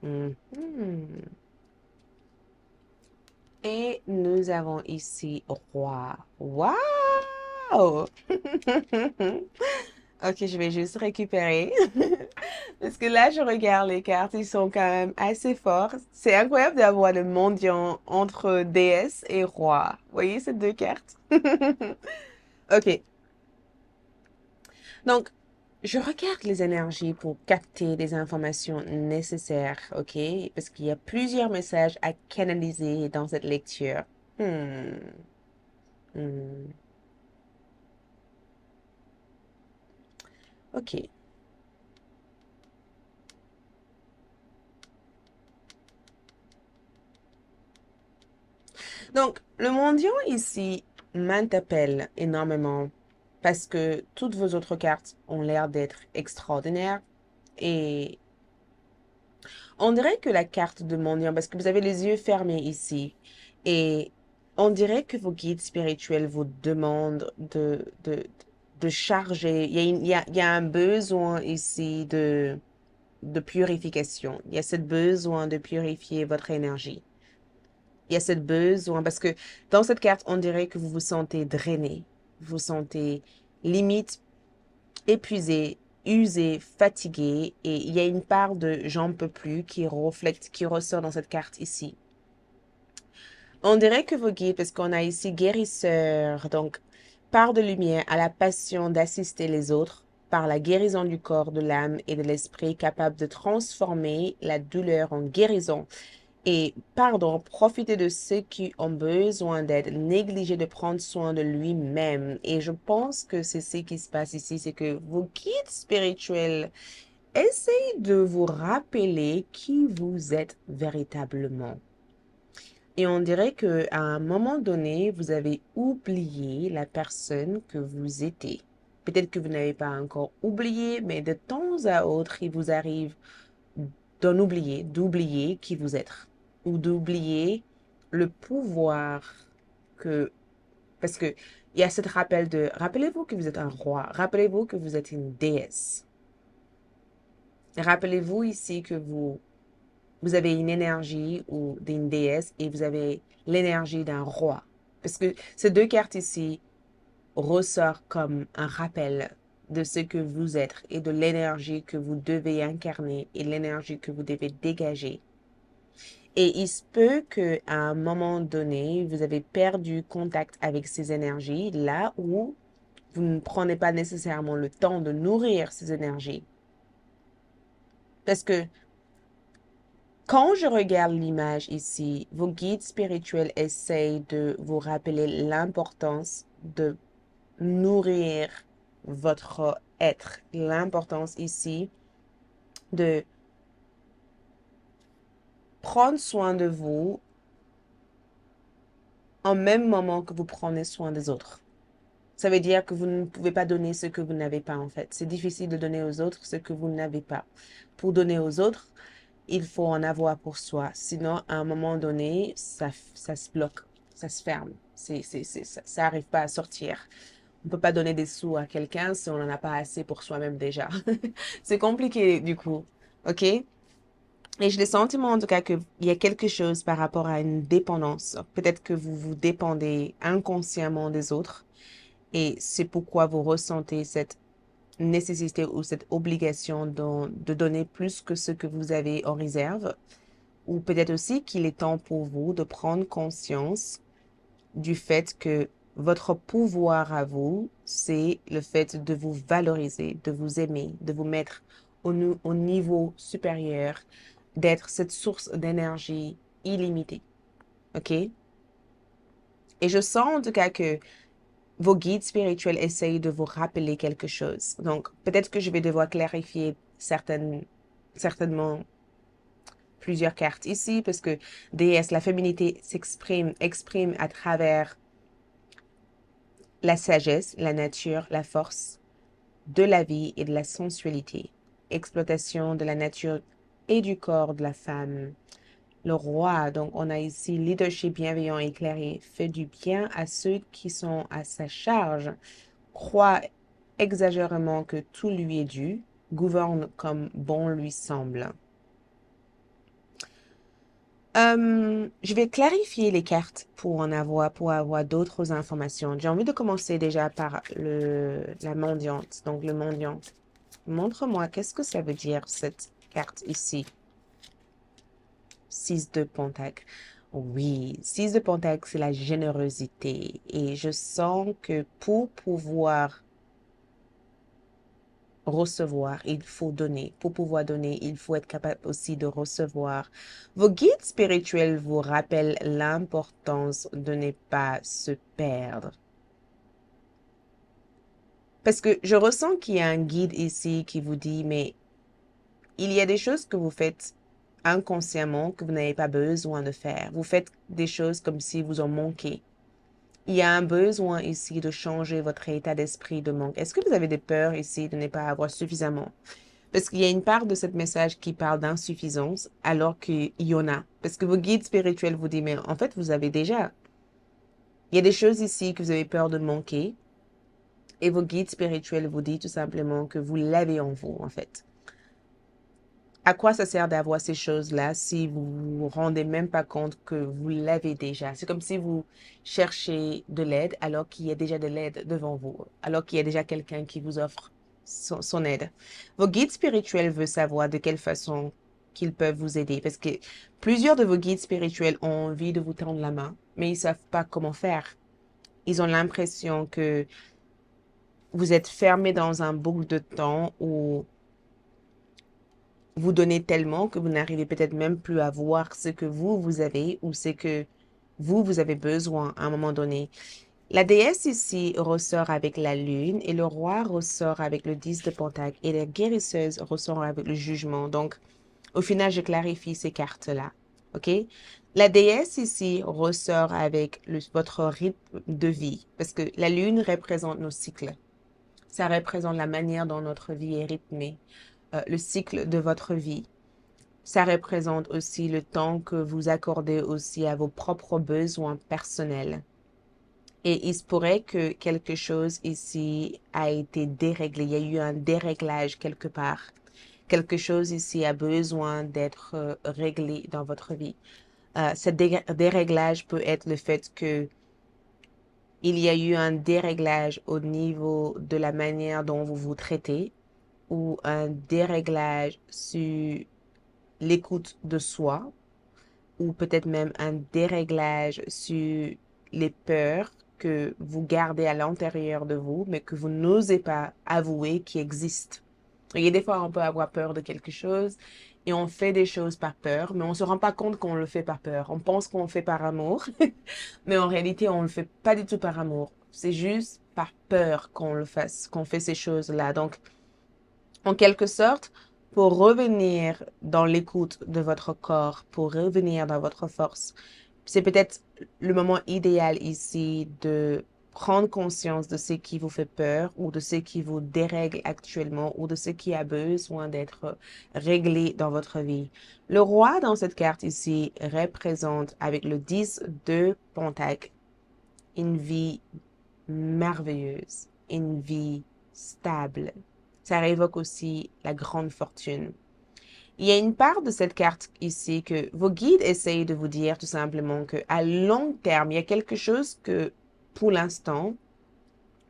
Speaker 1: Mhm. Et nous avons ici roi. Wow! Ok, je vais juste récupérer. Parce que là, je regarde les cartes, ils sont quand même assez forts. C'est incroyable d'avoir le mendiant entre déesse et roi. Vous voyez ces deux cartes? Ok, donc, je regarde les énergies pour capter les informations nécessaires, ok? Parce qu'il y a plusieurs messages à canaliser dans cette lecture. Hmm, hmm. Ok. Donc, le mendiant ici m'interpelle énormément parce que toutes vos autres cartes ont l'air d'être extraordinaires et on dirait que la carte de mendiant, parce que vous avez les yeux fermés ici, et on dirait que vos guides spirituels vous demandent de charger. Il y a un besoin ici de purification. Il y a ce besoin de purifier votre énergie. Il y a ce besoin, parce que dans cette carte, on dirait que vous vous sentez drainé. Vous vous sentez limite épuisé, usé, fatigué, et il y a une part de j'en peux plus qui reflète, qui ressort dans cette carte ici. On dirait que vos guides, parce qu'on a ici guérisseur, donc part de lumière à la passion d'assister les autres, par la guérison du corps, de l'âme et de l'esprit, capable de transformer la douleur en guérison. Et, pardon, profiter de ceux qui ont besoin d'aide, négliger de prendre soin de lui-même. Et je pense que c'est ce qui se passe ici, c'est que vos guides spirituels essayent de vous rappeler qui vous êtes véritablement. Et on dirait que à un moment donné, vous avez oublié la personne que vous étiez. Peut-être que vous n'avez pas encore oublié, mais de temps à autre, il vous arrive d'oublier qui vous êtes ou d'oublier le pouvoir que, parce que il y a cette rappel de, rappelez-vous que vous êtes un roi, rappelez-vous que vous êtes une déesse. Rappelez-vous ici que vous avez une énergie ou d'une déesse et vous avez l'énergie d'un roi. Parce que ces deux cartes ici ressortent comme un rappel de ce que vous êtes et de l'énergie que vous devez incarner et l'énergie que vous devez dégager. Et il se peut qu'à un moment donné, vous avez perdu contact avec ces énergies là où vous ne prenez pas nécessairement le temps de nourrir ces énergies. Parce que quand je regarde l'image ici, vos guides spirituels essayent de vous rappeler l'importance de nourrir votre être. L'importance ici de prendre soin de vous en même moment que vous prenez soin des autres. Ça veut dire que vous ne pouvez pas donner ce que vous n'avez pas en fait. C'est difficile de donner aux autres ce que vous n'avez pas. Pour donner aux autres, il faut en avoir pour soi. Sinon, à un moment donné, ça se bloque, ça se ferme. Ça n'arrive pas à sortir. On ne peut pas donner des sous à quelqu'un si on n'en a pas assez pour soi-même déjà. C'est compliqué du coup. OK? Et j'ai le sentiment en tout cas qu'il y a quelque chose par rapport à une dépendance. Peut-être que vous vous dépendez inconsciemment des autres et c'est pourquoi vous ressentez cette nécessité ou cette obligation de donner plus que ce que vous avez en réserve. Ou peut-être aussi qu'il est temps pour vous de prendre conscience du fait que votre pouvoir à vous, c'est le fait de vous valoriser, de vous aimer, de vous mettre au niveau supérieur, d'être cette source d'énergie illimitée. OK? Et je sens en tout cas que vos guides spirituels essayent de vous rappeler quelque chose. Donc, peut-être que je vais devoir clarifier certainement plusieurs cartes ici parce que déesse, la féminité exprime à travers la sagesse, la nature, la force de la vie et de la sensualité. Exploitation de la nature et du corps de la femme. Le roi, donc on a ici leadership bienveillant et éclairé, fait du bien à ceux qui sont à sa charge, croit exagérément que tout lui est dû, gouverne comme bon lui semble. Je vais clarifier les cartes pour avoir d'autres informations. J'ai envie de commencer déjà par la mendiante. Donc, le mendiant. Montre-moi, qu'est-ce que ça veut dire, cette carte ici? 6 de Pentacle. Oui, 6 de Pentacle, c'est la générosité. Et je sens que pour pouvoir recevoir, il faut donner. Pour pouvoir donner, il faut être capable aussi de recevoir. Vos guides spirituels vous rappellent l'importance de ne pas se perdre. Parce que je ressens qu'il y a un guide ici qui vous dit, mais il y a des choses que vous faites inconsciemment que vous n'avez pas besoin de faire. Vous faites des choses comme si vous en manquez. Il y a un besoin ici de changer votre état d'esprit de manque. Est-ce que vous avez des peurs ici de ne pas avoir suffisamment? Parce qu'il y a une part de ce message qui parle d'insuffisance, alors qu'il y en a. Parce que vos guides spirituels vous disent, mais en fait, vous avez déjà. Il y a des choses ici que vous avez peur de manquer. Et vos guides spirituels vous disent tout simplement que vous l'avez en vous, en fait. À quoi ça sert d'avoir ces choses-là si vous vous rendez même pas compte que vous l'avez déjà? C'est comme si vous cherchez de l'aide alors qu'il y a déjà de l'aide devant vous, alors qu'il y a déjà quelqu'un qui vous offre son aide. Vos guides spirituels veulent savoir de quelle façon qu'ils peuvent vous aider parce que plusieurs de vos guides spirituels ont envie de vous tendre la main, mais ils savent pas comment faire. Ils ont l'impression que vous êtes fermé dans un boucle de temps où vous donnez tellement que vous n'arrivez peut-être même plus à voir ce que vous avez ou ce que vous avez besoin à un moment donné. La déesse ici ressort avec la lune et le roi ressort avec le 10 de Pentacle et la guérisseuse ressort avec le jugement. Donc, au final, je clarifie ces cartes-là. OK? La déesse ici ressort avec votre rythme de vie parce que la lune représente nos cycles. Ça représente la manière dont notre vie est rythmée, le cycle de votre vie. Ça représente aussi le temps que vous accordez aussi à vos propres besoins personnels. Et il se pourrait que quelque chose ici a été déréglé. Il y a eu un déréglage quelque part. Quelque chose ici a besoin d'être réglé dans votre vie. Ce déréglage peut être le fait que il y a eu un déréglage au niveau de la manière dont vous vous traitez ou un déréglage sur l'écoute de soi ou peut-être même un déréglage sur les peurs que vous gardez à l'intérieur de vous, mais que vous n'osez pas avouer qui existent. Et des fois, on peut avoir peur de quelque chose et on fait des choses par peur, mais on se rend pas compte qu'on le fait par peur. On pense qu'on le fait par amour, mais en réalité, on le fait pas du tout par amour. C'est juste par peur qu'on le fasse, qu'on fait ces choses-là. Donc, en quelque sorte, pour revenir dans l'écoute de votre corps, pour revenir dans votre force, c'est peut-être le moment idéal ici de prendre conscience de ce qui vous fait peur ou de ce qui vous dérègle actuellement ou de ce qui a besoin d'être réglé dans votre vie. Le roi dans cette carte ici représente avec le 10 de Pentacle une vie merveilleuse, une vie stable. Ça révoque aussi la grande fortune. Il y a une part de cette carte ici que vos guides essayent de vous dire tout simplement que à long terme, il y a quelque chose que pour l'instant,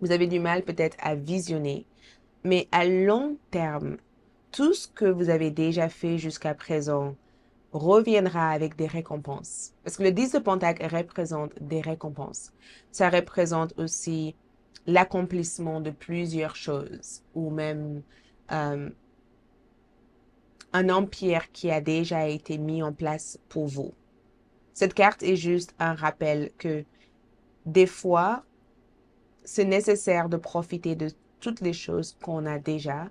Speaker 1: vous avez du mal peut-être à visionner, mais à long terme, tout ce que vous avez déjà fait jusqu'à présent reviendra avec des récompenses. Parce que le 10 de Pentacle représente des récompenses. Ça représente aussi l'accomplissement de plusieurs choses ou même euh, un empire qui a déjà été mis en place pour vous. Cette carte est juste un rappel que des fois, c'est nécessaire de profiter de toutes les choses qu'on a déjà.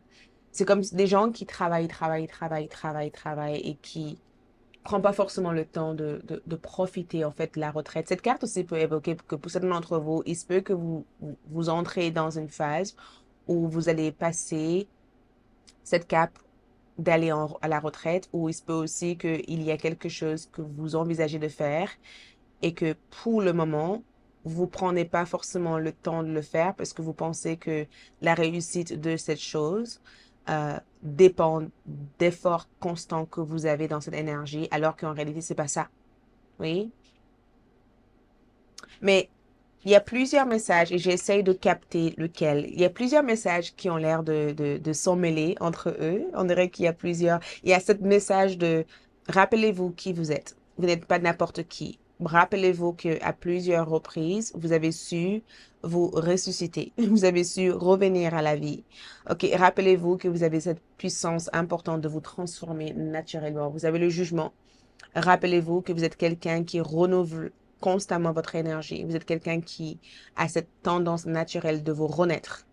Speaker 1: C'est comme des gens qui travaillent et qui prend pas forcément le temps de profiter en fait de la retraite. Cette carte aussi peut évoquer que pour certains d'entre vous, il se peut que vous entrez dans une phase où vous allez passer cette cape d'aller à la retraite, ou il se peut aussi qu'il y a quelque chose que vous envisagez de faire et que pour le moment, vous prenez pas forcément le temps de le faire parce que vous pensez que la réussite de cette chose dépend d'efforts constants que vous avez dans cette énergie, alors qu'en réalité, c'est pas ça. Oui? Mais il y a plusieurs messages et j'essaye de capter lequel. Il y a plusieurs messages qui ont l'air de s'emmêler entre eux. On dirait qu'il y a plusieurs. Il y a ce message de rappelez-vous qui vous êtes. Vous n'êtes pas n'importe qui. Rappelez-vous qu'à plusieurs reprises, vous avez su vous ressusciter. Vous avez su revenir à la vie. OK, rappelez-vous que vous avez cette puissance importante de vous transformer naturellement. Vous avez le jugement. Rappelez-vous que vous êtes quelqu'un qui renouvelle constamment votre énergie. Vous êtes quelqu'un qui a cette tendance naturelle de vous renaître.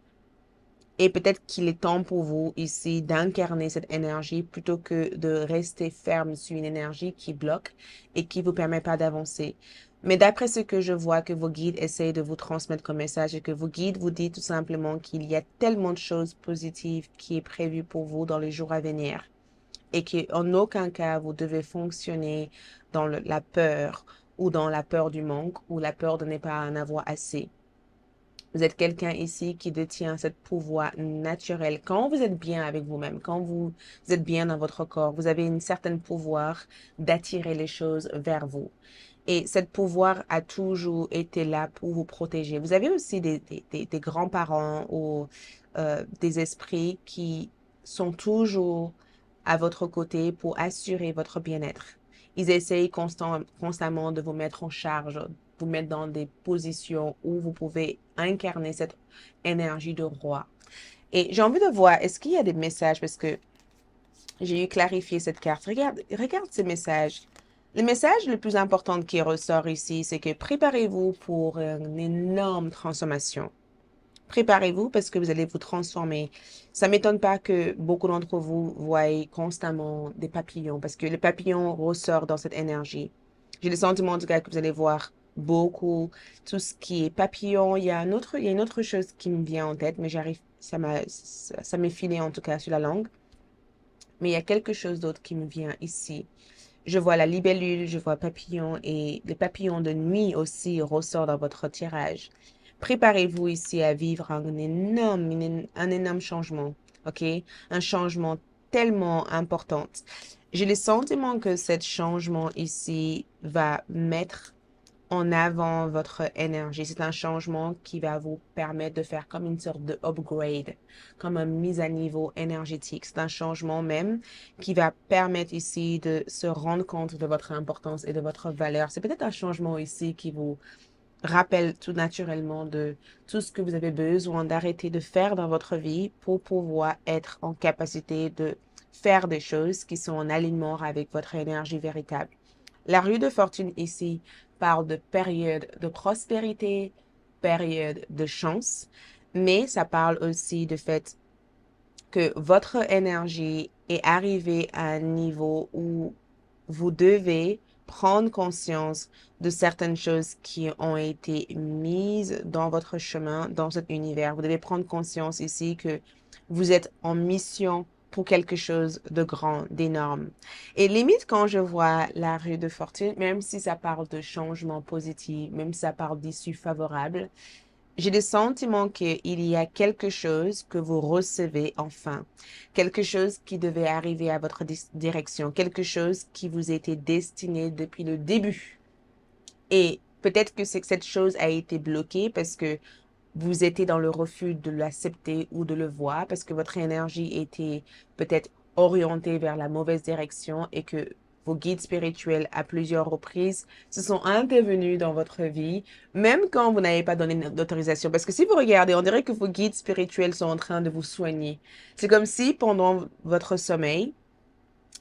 Speaker 1: Et peut-être qu'il est temps pour vous ici d'incarner cette énergie plutôt que de rester ferme sur une énergie qui bloque et qui vous permet pas d'avancer. Mais d'après ce que je vois que vos guides essayent de vous transmettre comme message et que vos guides vous disent tout simplement qu'il y a tellement de choses positives qui est prévues pour vous dans les jours à venir et qu'en aucun cas vous devez fonctionner dans la peur ou dans la peur du manque ou la peur de ne pas en avoir assez. Vous êtes quelqu'un ici qui détient ce pouvoir naturel. Quand vous êtes bien avec vous-même, quand vous êtes bien dans votre corps, vous avez une certaine pouvoir d'attirer les choses vers vous. Et ce pouvoir a toujours été là pour vous protéger. Vous avez aussi des grands-parents ou des esprits qui sont toujours à votre côté pour assurer votre bien-être. Ils essayent constamment de vous mettre en charge, vous mettre dans des positions où vous pouvez incarner cette énergie de roi. Et j'ai envie de voir, est-ce qu'il y a des messages, parce que j'ai eu clarifié cette carte. Regarde ces messages. Le message le plus important qui ressort ici, c'est que préparez-vous pour une énorme transformation. Préparez-vous parce que vous allez vous transformer. Ça m'étonne pas que beaucoup d'entre vous voient constamment des papillons parce que le papillon ressort dans cette énergie. J'ai le sentiment en tout cas que vous allez voir beaucoup tout ce qui est papillon. Il y a une autre chose qui me vient en tête, mais ça m'est filé en tout cas sur la langue. Mais il y a quelque chose d'autre qui me vient ici. Je vois la libellule, je vois papillon et les papillons de nuit aussi ressortent dans votre tirage. Préparez-vous ici à vivre un énorme changement, ok? Un changement tellement important. J'ai le sentiment que ce changement ici va mettre en avant votre énergie. C'est un changement qui va vous permettre de faire comme une sorte de upgrade, comme une mise à niveau énergétique. C'est un changement même qui va permettre ici de se rendre compte de votre importance et de votre valeur. C'est peut-être un changement ici qui vous rappelle tout naturellement de tout ce que vous avez besoin d'arrêter de faire dans votre vie pour pouvoir être en capacité de faire des choses qui sont en alignement avec votre énergie véritable. La rue de fortune ici parle de période de prospérité, période de chance, mais ça parle aussi du fait que votre énergie est arrivée à un niveau où vous devez prendre conscience de certaines choses qui ont été mises dans votre chemin, dans cet univers. Vous devez prendre conscience ici que vous êtes en mission pour quelque chose de grand, d'énorme. Et limite, quand je vois la rue de fortune, même si ça parle de changement positif, même si ça parle d'issue favorable, j'ai le sentiment qu'il y a quelque chose que vous recevez enfin, quelque chose qui devait arriver à votre direction, quelque chose qui vous était destiné depuis le début. Et peut-être que c'est que cette chose a été bloquée parce que vous étiez dans le refus de l'accepter ou de le voir, parce que votre énergie était peut-être orientée vers la mauvaise direction et que vos guides spirituels à plusieurs reprises se sont intervenus dans votre vie, même quand vous n'avez pas donné d'autorisation. Parce que si vous regardez, on dirait que vos guides spirituels sont en train de vous soigner. C'est comme si pendant votre sommeil,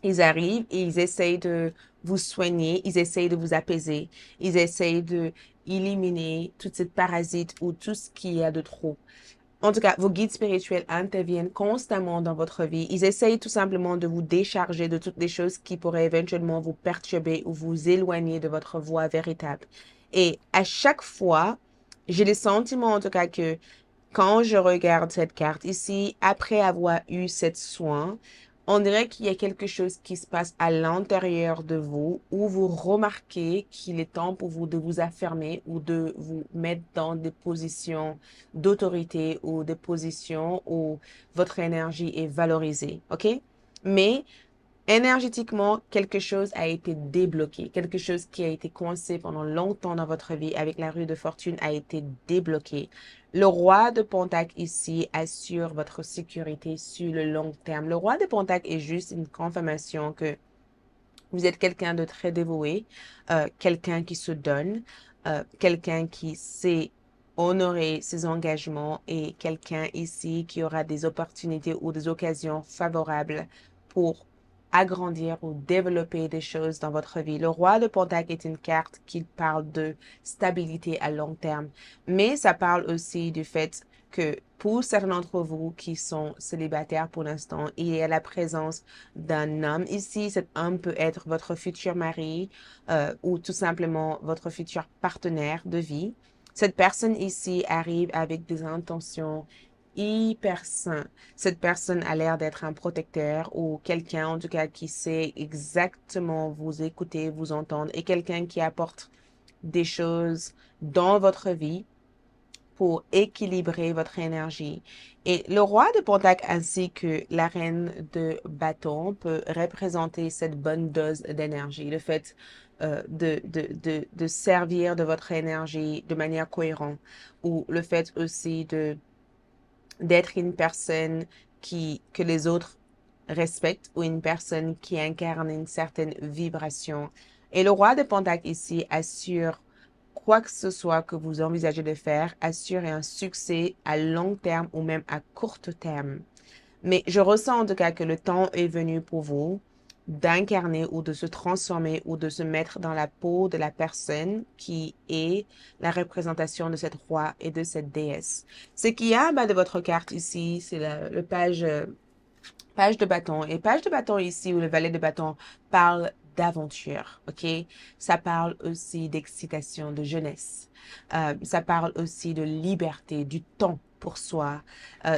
Speaker 1: ils arrivent et ils essayent de vous soigner, ils essayent de vous apaiser, ils essayent de éliminer toute cette parasite ou tout ce qu'il y a de trop. En tout cas, vos guides spirituels interviennent constamment dans votre vie. Ils essayent tout simplement de vous décharger de toutes les choses qui pourraient éventuellement vous perturber ou vous éloigner de votre voie véritable. Et à chaque fois, j'ai le sentiment en tout cas que quand je regarde cette carte ici, après avoir eu cette soin, on dirait qu'il y a quelque chose qui se passe à l'intérieur de vous où vous remarquez qu'il est temps pour vous de vous affirmer ou de vous mettre dans des positions d'autorité ou des positions où votre énergie est valorisée, ok? Mais énergétiquement, quelque chose a été débloqué. Quelque chose qui a été coincé pendant longtemps dans votre vie avec la rue de fortune a été débloqué. Le roi de Pentacle ici assure votre sécurité sur le long terme. Le roi de Pentacle est juste une confirmation que vous êtes quelqu'un de très dévoué, quelqu'un qui se donne, quelqu'un qui sait honorer ses engagements et quelqu'un ici qui aura des opportunités ou des occasions favorables pour agrandir ou développer des choses dans votre vie. Le roi de Pentacle est une carte qui parle de stabilité à long terme, mais ça parle aussi du fait que pour certains d'entre vous qui sont célibataires pour l'instant, il y a la présence d'un homme ici. Cet homme peut être votre futur mari ou tout simplement votre futur partenaire de vie. Cette personne ici arrive avec des intentions hyper saines. Cette personne a l'air d'être un protecteur ou quelqu'un en tout cas qui sait exactement vous écouter, vous entendre et quelqu'un qui apporte des choses dans votre vie pour équilibrer votre énergie. Et le roi de Pentacle ainsi que la reine de bâton peut représenter cette bonne dose d'énergie, le fait de servir de votre énergie de manière cohérente ou le fait aussi d'être une personne que les autres respectent ou une personne qui incarne une certaine vibration. Et le roi de Pentacle ici assure quoi que ce soit que vous envisagez de faire assure un succès à long terme ou même à court terme. Mais je ressens en tout cas que le temps est venu pour vous d'incarner ou de se transformer ou de se mettre dans la peau de la personne qui est la représentation de cette roi et de cette déesse. Ce qu'il y a en bas de votre carte ici, c'est le page de bâton. Et page de bâton ici, ou le valet de bâton, parle d'aventure, ok? Ça parle aussi d'excitation, de jeunesse. Ça parle aussi de liberté, du temps pour soi.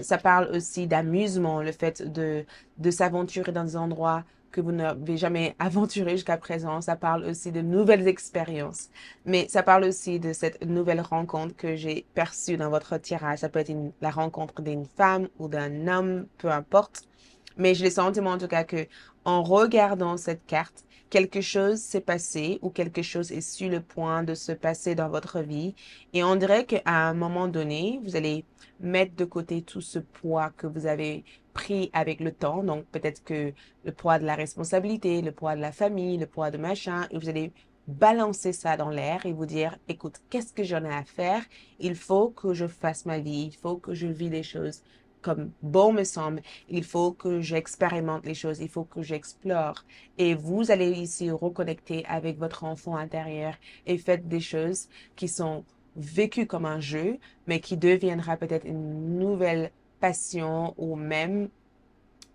Speaker 1: Ça parle aussi d'amusement, le fait de s'aventurer dans des endroits que vous n'avez jamais aventuré jusqu'à présent. Ça parle aussi de nouvelles expériences. Mais ça parle aussi de cette nouvelle rencontre que j'ai perçue dans votre tirage. Ça peut être la rencontre d'une femme ou d'un homme, peu importe. Mais j'ai le sentiment en tout cas que en regardant cette carte, quelque chose s'est passé ou quelque chose est sur le point de se passer dans votre vie. Et on dirait qu'à un moment donné, vous allez mettre de côté tout ce poids que vous avez pris avec le temps. Donc peut-être que le poids de la responsabilité, le poids de la famille, le poids de machin, et vous allez balancer ça dans l'air et vous dire, écoute, qu'est-ce que j'en ai à faire? Il faut que je fasse ma vie, il faut que je vis les choses comme bon me semble. Il faut que j'expérimente les choses, il faut que j'explore. Et vous allez ici reconnecter avec votre enfant intérieur et faites des choses qui sont vécues comme un jeu, mais qui deviendra peut-être une nouvelle passion ou même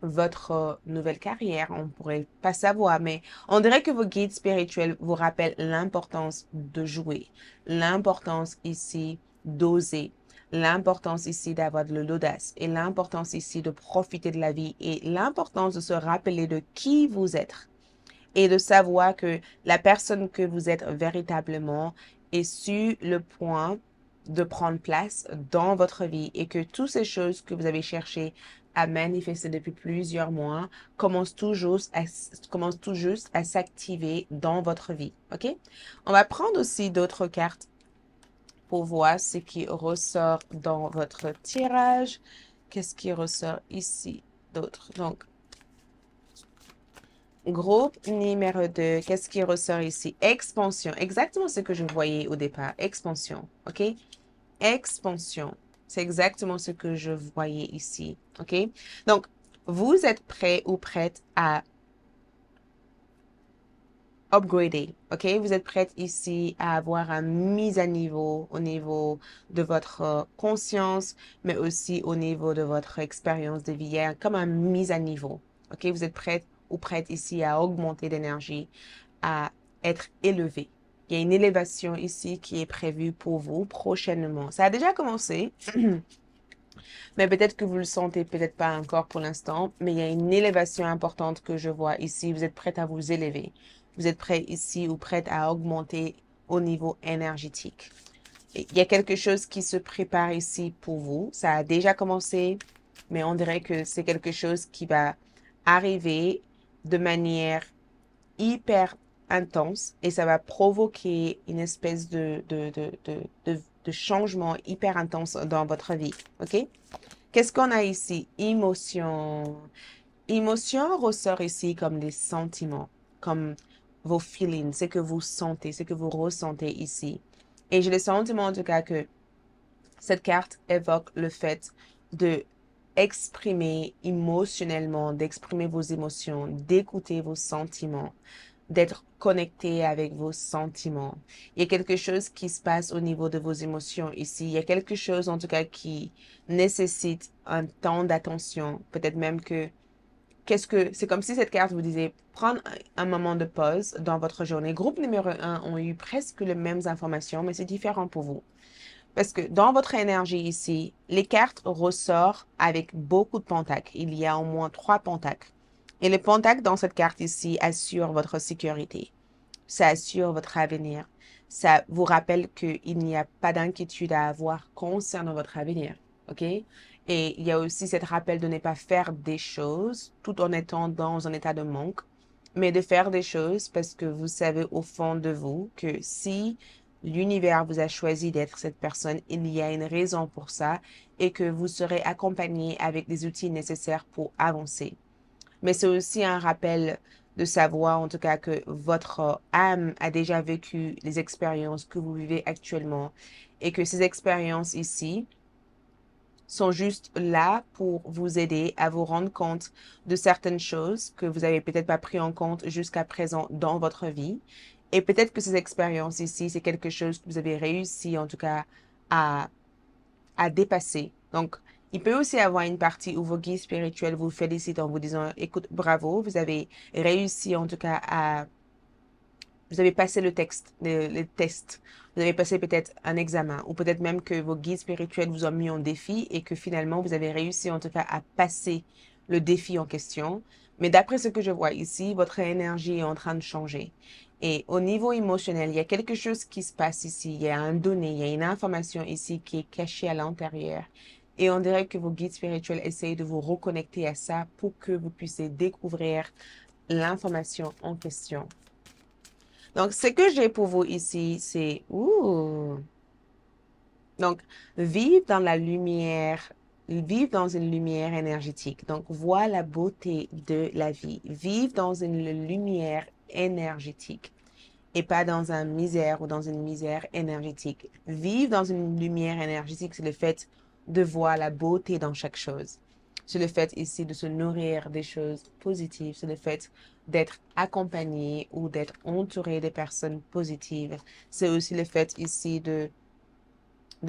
Speaker 1: votre nouvelle carrière. On pourrait pas savoir, mais on dirait que vos guides spirituels vous rappellent l'importance de jouer, l'importance ici d'oser, l'importance ici d'avoir de l'audace et l'importance ici de profiter de la vie et l'importance de se rappeler de qui vous êtes et de savoir que la personne que vous êtes véritablement est sur le point de prendre place dans votre vie et que toutes ces choses que vous avez cherché à manifester depuis plusieurs mois commencent tout juste à s'activer dans votre vie. OK? On va prendre aussi d'autres cartes pour voir ce qui ressort dans votre tirage. Qu'est-ce qui ressort ici d'autre? Donc, groupe numéro 2, qu'est-ce qui ressort ici? Expansion, exactement ce que je voyais au départ. Expansion, OK? Expansion, c'est exactement ce que je voyais ici, OK? Donc, vous êtes prêt ou prête à upgrader, OK? Vous êtes prête ici à avoir une mise à niveau au niveau de votre conscience, mais aussi au niveau de votre expérience de vie, comme une mise à niveau, OK? Vous êtes prête ou prête ici à augmenter d'énergie, à être élevé. Il y a une élévation ici qui est prévue pour vous prochainement. Ça a déjà commencé, mais peut-être que vous le sentez, peut-être pas encore pour l'instant, mais il y a une élévation importante que je vois ici. Vous êtes prête à vous élever. Vous êtes prêt ici ou prête à augmenter au niveau énergétique. Et il y a quelque chose qui se prépare ici pour vous. Ça a déjà commencé, mais on dirait que c'est quelque chose qui va arriver de manière hyper intense et ça va provoquer une espèce de changement hyper intense dans votre vie. OK? Qu'est-ce qu'on a ici? Émotion. Émotion ressort ici comme des sentiments, comme vos feelings, ce que vous sentez, ce que vous ressentez ici. Et j'ai le sentiment en tout cas que cette carte évoque le fait de exprimer émotionnellement, d'exprimer vos émotions, d'écouter vos sentiments, d'être connecté avec vos sentiments. Il y a quelque chose qui se passe au niveau de vos émotions ici. Il y a quelque chose en tout cas qui nécessite un temps d'attention. Peut-être même que c'est comme si cette carte vous disait prendre un moment de pause dans votre journée. Groupe numéro 1 ont eu presque les mêmes informations, mais c'est différent pour vous. Parce que dans votre énergie ici, les cartes ressortent avec beaucoup de pentacles. Il y a au moins 3 pentacles. Et le pentacle dans cette carte ici assure votre sécurité. Ça assure votre avenir. Ça vous rappelle qu'il n'y a pas d'inquiétude à avoir concernant votre avenir. OK? Et il y a aussi cet rappel de ne pas faire des choses tout en étant dans un état de manque, mais de faire des choses parce que vous savez au fond de vous que si l'univers vous a choisi d'être cette personne, il y a une raison pour ça et que vous serez accompagné avec des outils nécessaires pour avancer. Mais c'est aussi un rappel de savoir en tout cas que votre âme a déjà vécu les expériences que vous vivez actuellement et que ces expériences ici sont juste là pour vous aider à vous rendre compte de certaines choses que vous avez peut-être pas pris en compte jusqu'à présent dans votre vie. Et peut-être que ces expériences ici, c'est quelque chose que vous avez réussi en tout cas à dépasser. Donc, il peut aussi avoir une partie où vos guides spirituels vous félicitent en vous disant, écoute, bravo, vous avez réussi en tout cas à, vous avez passé le test. Vous avez passé peut-être un examen ou peut-être même que vos guides spirituels vous ont mis en défi et que finalement vous avez réussi en tout cas à passer le défi en question. Mais d'après ce que je vois ici, votre énergie est en train de changer. Et au niveau émotionnel, il y a quelque chose qui se passe ici. Il y a un donné, il y a une information ici qui est cachée à l'intérieur. Et on dirait que vos guides spirituels essayent de vous reconnecter à ça pour que vous puissiez découvrir l'information en question. Donc, ce que j'ai pour vous ici, c'est, donc, vivre dans la lumière, vivre dans une lumière énergétique. Donc, voir la beauté de la vie. Vivre dans une lumière énergétique et pas dans un misère ou dans une misère énergétique. Vivre dans une lumière énergétique, c'est le fait de voir la beauté dans chaque chose. C'est le fait ici de se nourrir des choses positives. C'est le fait d'être accompagné ou d'être entouré des personnes positives. C'est aussi le fait ici de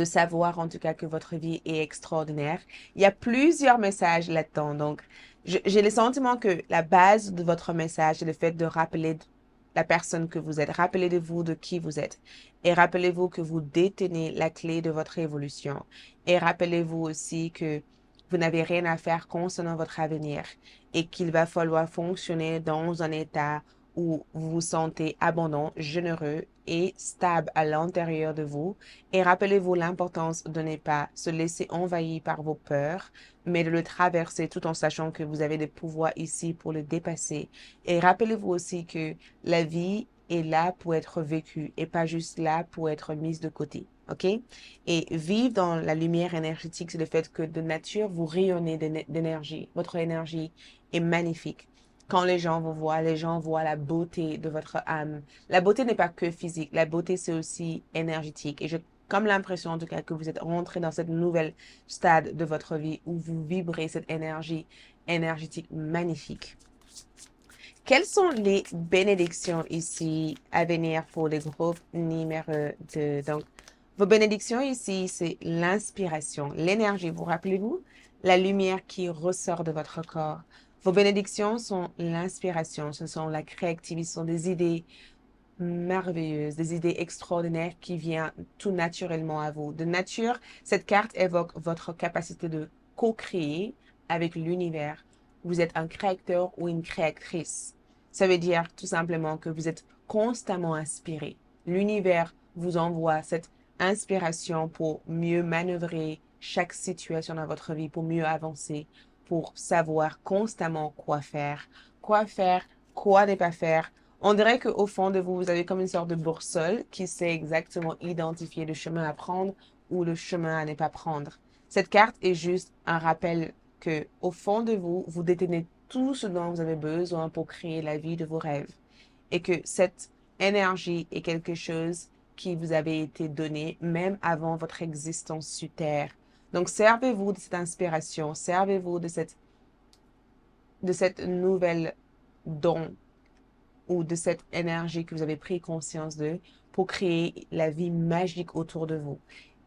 Speaker 1: savoir en tout cas que votre vie est extraordinaire. Il y a plusieurs messages là-dedans. Donc, j'ai le sentiment que la base de votre message est le fait de rappeler la personne que vous êtes. Rappelez de vous de qui vous êtes. Et rappelez-vous que vous détenez la clé de votre évolution. Et rappelez-vous aussi que vous n'avez rien à faire concernant votre avenir et qu'il va falloir fonctionner dans un état où vous vous sentez abondant, généreux et stable à l'intérieur de vous. Et rappelez-vous l'importance de ne pas se laisser envahir par vos peurs, mais de le traverser tout en sachant que vous avez des pouvoirs ici pour le dépasser. Et rappelez-vous aussi que la vie est là pour être vécue et pas juste là pour être mise de côté. OK? Et vivre dans la lumière énergétique, c'est le fait que de nature, vous rayonnez d'énergie. Votre énergie est magnifique. Quand les gens vous voient, les gens voient la beauté de votre âme. La beauté n'est pas que physique. La beauté, c'est aussi énergétique. Et j'ai comme l'impression, en tout cas, que vous êtes rentré dans cette nouvelle stade de votre vie où vous vibrez cette énergie énergétique magnifique. Quelles sont les bénédictions ici à venir pour le groupe numéro 2? Donc, vos bénédictions ici, c'est l'inspiration, l'énergie. Vous rappelez-vous? La lumière qui ressort de votre corps. Vos bénédictions sont l'inspiration, ce sont la créativité, ce sont des idées merveilleuses, des idées extraordinaires qui viennent tout naturellement à vous. De nature, cette carte évoque votre capacité de co-créer avec l'univers. Vous êtes un créateur ou une créatrice. Ça veut dire tout simplement que vous êtes constamment inspiré. L'univers vous envoie cette inspiration pour mieux manœuvrer chaque situation dans votre vie, pour mieux avancer, pour savoir constamment quoi faire, quoi ne pas faire. On dirait qu'au fond de vous, vous avez comme une sorte de boussole qui sait exactement identifier le chemin à prendre ou le chemin à ne pas prendre. Cette carte est juste un rappel que, au fond de vous, vous détenez tout ce dont vous avez besoin pour créer la vie de vos rêves. Et que cette énergie est quelque chose qui vous avait été donné même avant votre existence sur Terre. Donc, servez-vous de cette inspiration, servez-vous de cette nouvelle don ou de cette énergie que vous avez pris conscience de pour créer la vie magique autour de vous.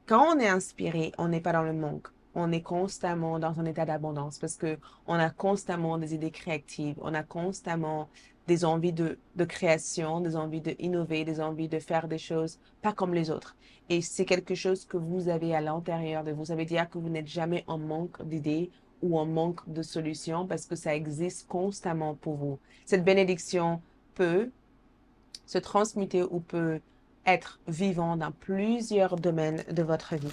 Speaker 1: Quand on est inspiré, on n'est pas dans le manque. On est constamment dans un état d'abondance parce que on a constamment des idées créatives, on a constamment des envies de création, des envies d'innover, des envies de faire des choses pas comme les autres. Et c'est quelque chose que vous avez à l'intérieur de vous. Ça veut dire que vous n'êtes jamais en manque d'idées ou en manque de solutions parce que ça existe constamment pour vous. Cette bénédiction peut se transmuter ou peut être vivant dans plusieurs domaines de votre vie.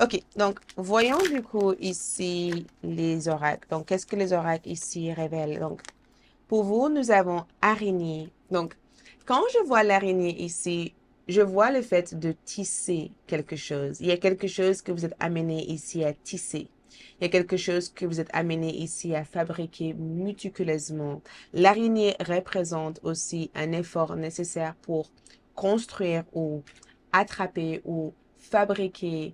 Speaker 1: OK, donc voyons du coup ici les oracles. Donc, qu'est-ce que les oracles ici révèlent? Donc, pour vous, nous avons araignée. Donc, quand je vois l'araignée ici, je vois le fait de tisser quelque chose. Il y a quelque chose que vous êtes amené ici à tisser. Il y a quelque chose que vous êtes amené ici à fabriquer méticuleusement. L'araignée représente aussi un effort nécessaire pour construire ou attraper ou fabriquer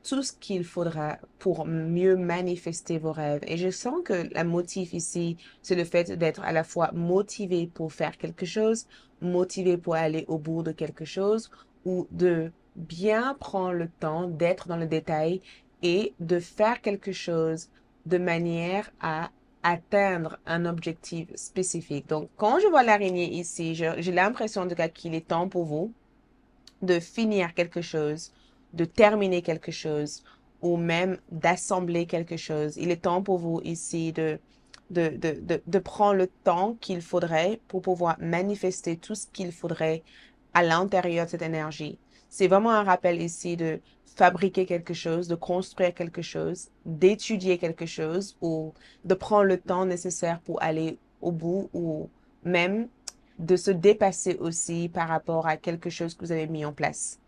Speaker 1: tout ce qu'il faudra pour mieux manifester vos rêves. Et je sens que la motif ici, c'est le fait d'être à la fois motivé pour faire quelque chose, motivé pour aller au bout de quelque chose, ou de bien prendre le temps d'être dans le détail et de faire quelque chose de manière à atteindre un objectif spécifique. Donc, quand je vois l'araignée ici, j'ai l'impression de qu'il est temps pour vous de finir quelque chose, de terminer quelque chose ou même d'assembler quelque chose. Il est temps pour vous ici de prendre le temps qu'il faudrait pour pouvoir manifester tout ce qu'il faudrait à l'intérieur de cette énergie. C'est vraiment un rappel ici de fabriquer quelque chose, de construire quelque chose, d'étudier quelque chose ou de prendre le temps nécessaire pour aller au bout ou même de se dépasser aussi par rapport à quelque chose que vous avez mis en place.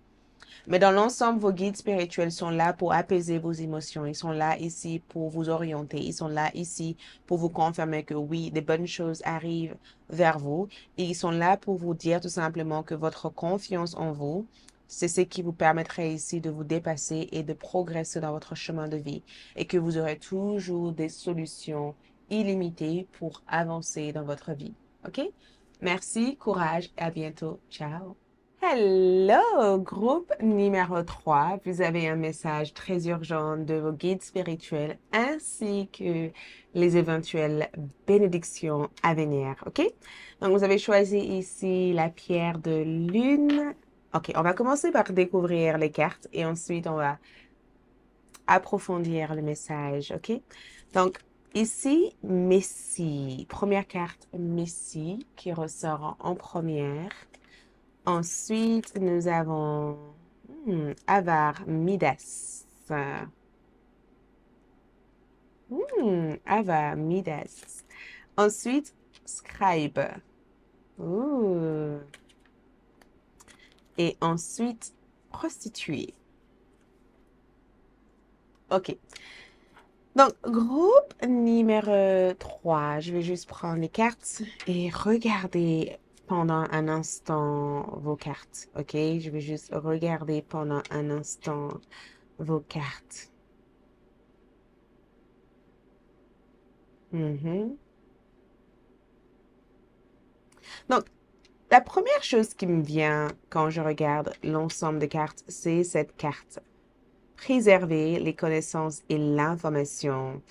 Speaker 1: Mais dans l'ensemble, vos guides spirituels sont là pour apaiser vos émotions. Ils sont là ici pour vous orienter. Ils sont là ici pour vous confirmer que oui, des bonnes choses arrivent vers vous. Et ils sont là pour vous dire tout simplement que votre confiance en vous, c'est ce qui vous permettrait ici de vous dépasser et de progresser dans votre chemin de vie. Et que vous aurez toujours des solutions illimitées pour avancer dans votre vie. OK? Merci, courage et à bientôt. Ciao. Hello, groupe numéro 3. Vous avez un message très urgent de vos guides spirituels ainsi que les éventuelles bénédictions à venir. OK? Donc, vous avez choisi ici la pierre de lune. OK, on va commencer par découvrir les cartes et ensuite on va approfondir le message. OK? Donc, ici, Messie. Première carte, Messie, qui ressort en première. Ensuite, nous avons Avar Midas. Avar Midas. Ensuite, Scribe. Ouh. Et ensuite, prostituée. OK. Donc, groupe numéro 3. Je vais juste prendre les cartes et regarder pendant un instant vos cartes. OK? Je vais juste regarder pendant un instant vos cartes. Donc, la première chose qui me vient quand je regarde l'ensemble des cartes, c'est cette carte. Préserver les connaissances et l'information.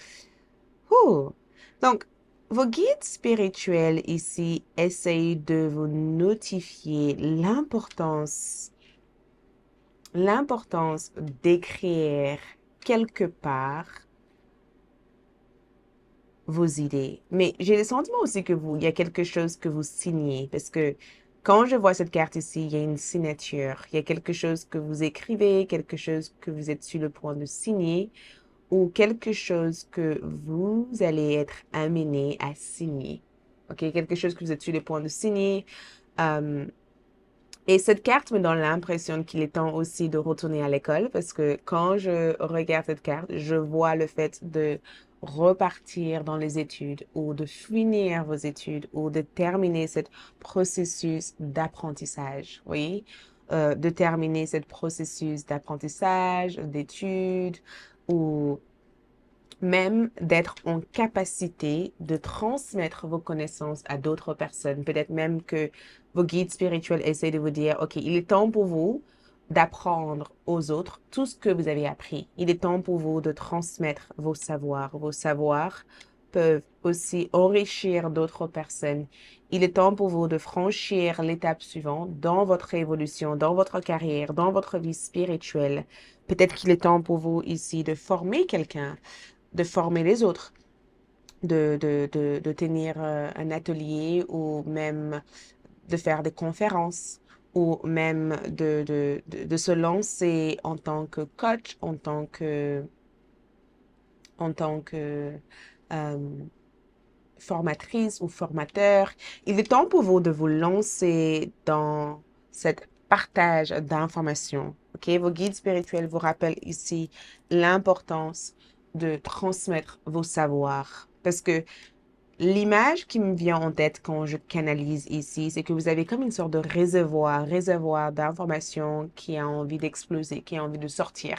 Speaker 1: Donc, vos guides spirituels ici essayent de vous notifier l'importance d'écrire quelque part vos idées. Mais j'ai le sentiment aussi que il y a quelque chose que vous signez parce que quand je vois cette carte ici, il y a une signature. Il y a quelque chose que vous écrivez, quelque chose que vous êtes sur le point de signer ou quelque chose que vous allez être amené à signer. OK? Quelque chose que vous êtes sur le point de signer. Et cette carte me donne l'impression qu'il est temps aussi de retourner à l'école parce que quand je regarde cette carte, je vois le fait de repartir dans les études ou de finir vos études ou de terminer ce processus d'apprentissage, oui, de terminer ce processus d'apprentissage, d'études ou même d'être en capacité de transmettre vos connaissances à d'autres personnes. Peut-être même que vos guides spirituels essaient de vous dire, OK, il est temps pour vous d'apprendre aux autres tout ce que vous avez appris. Il est temps pour vous de transmettre vos savoirs. Vos savoirs peuvent aussi enrichir d'autres personnes. Il est temps pour vous de franchir l'étape suivante dans votre évolution, dans votre carrière, dans votre vie spirituelle. Peut-être qu'il est temps pour vous ici de former quelqu'un, de former les autres, de tenir un atelier ou même de faire des conférences ou même de se lancer en tant que coach, en tant que formatrice ou formateur. Il est temps pour vous de vous lancer dans cet partage d'informations. OK? Vos guides spirituels vous rappellent ici l'importance de transmettre vos savoirs. Parce que l'image qui me vient en tête quand je canalise ici, c'est que vous avez comme une sorte de réservoir d'informations qui a envie d'exploser, qui a envie de sortir,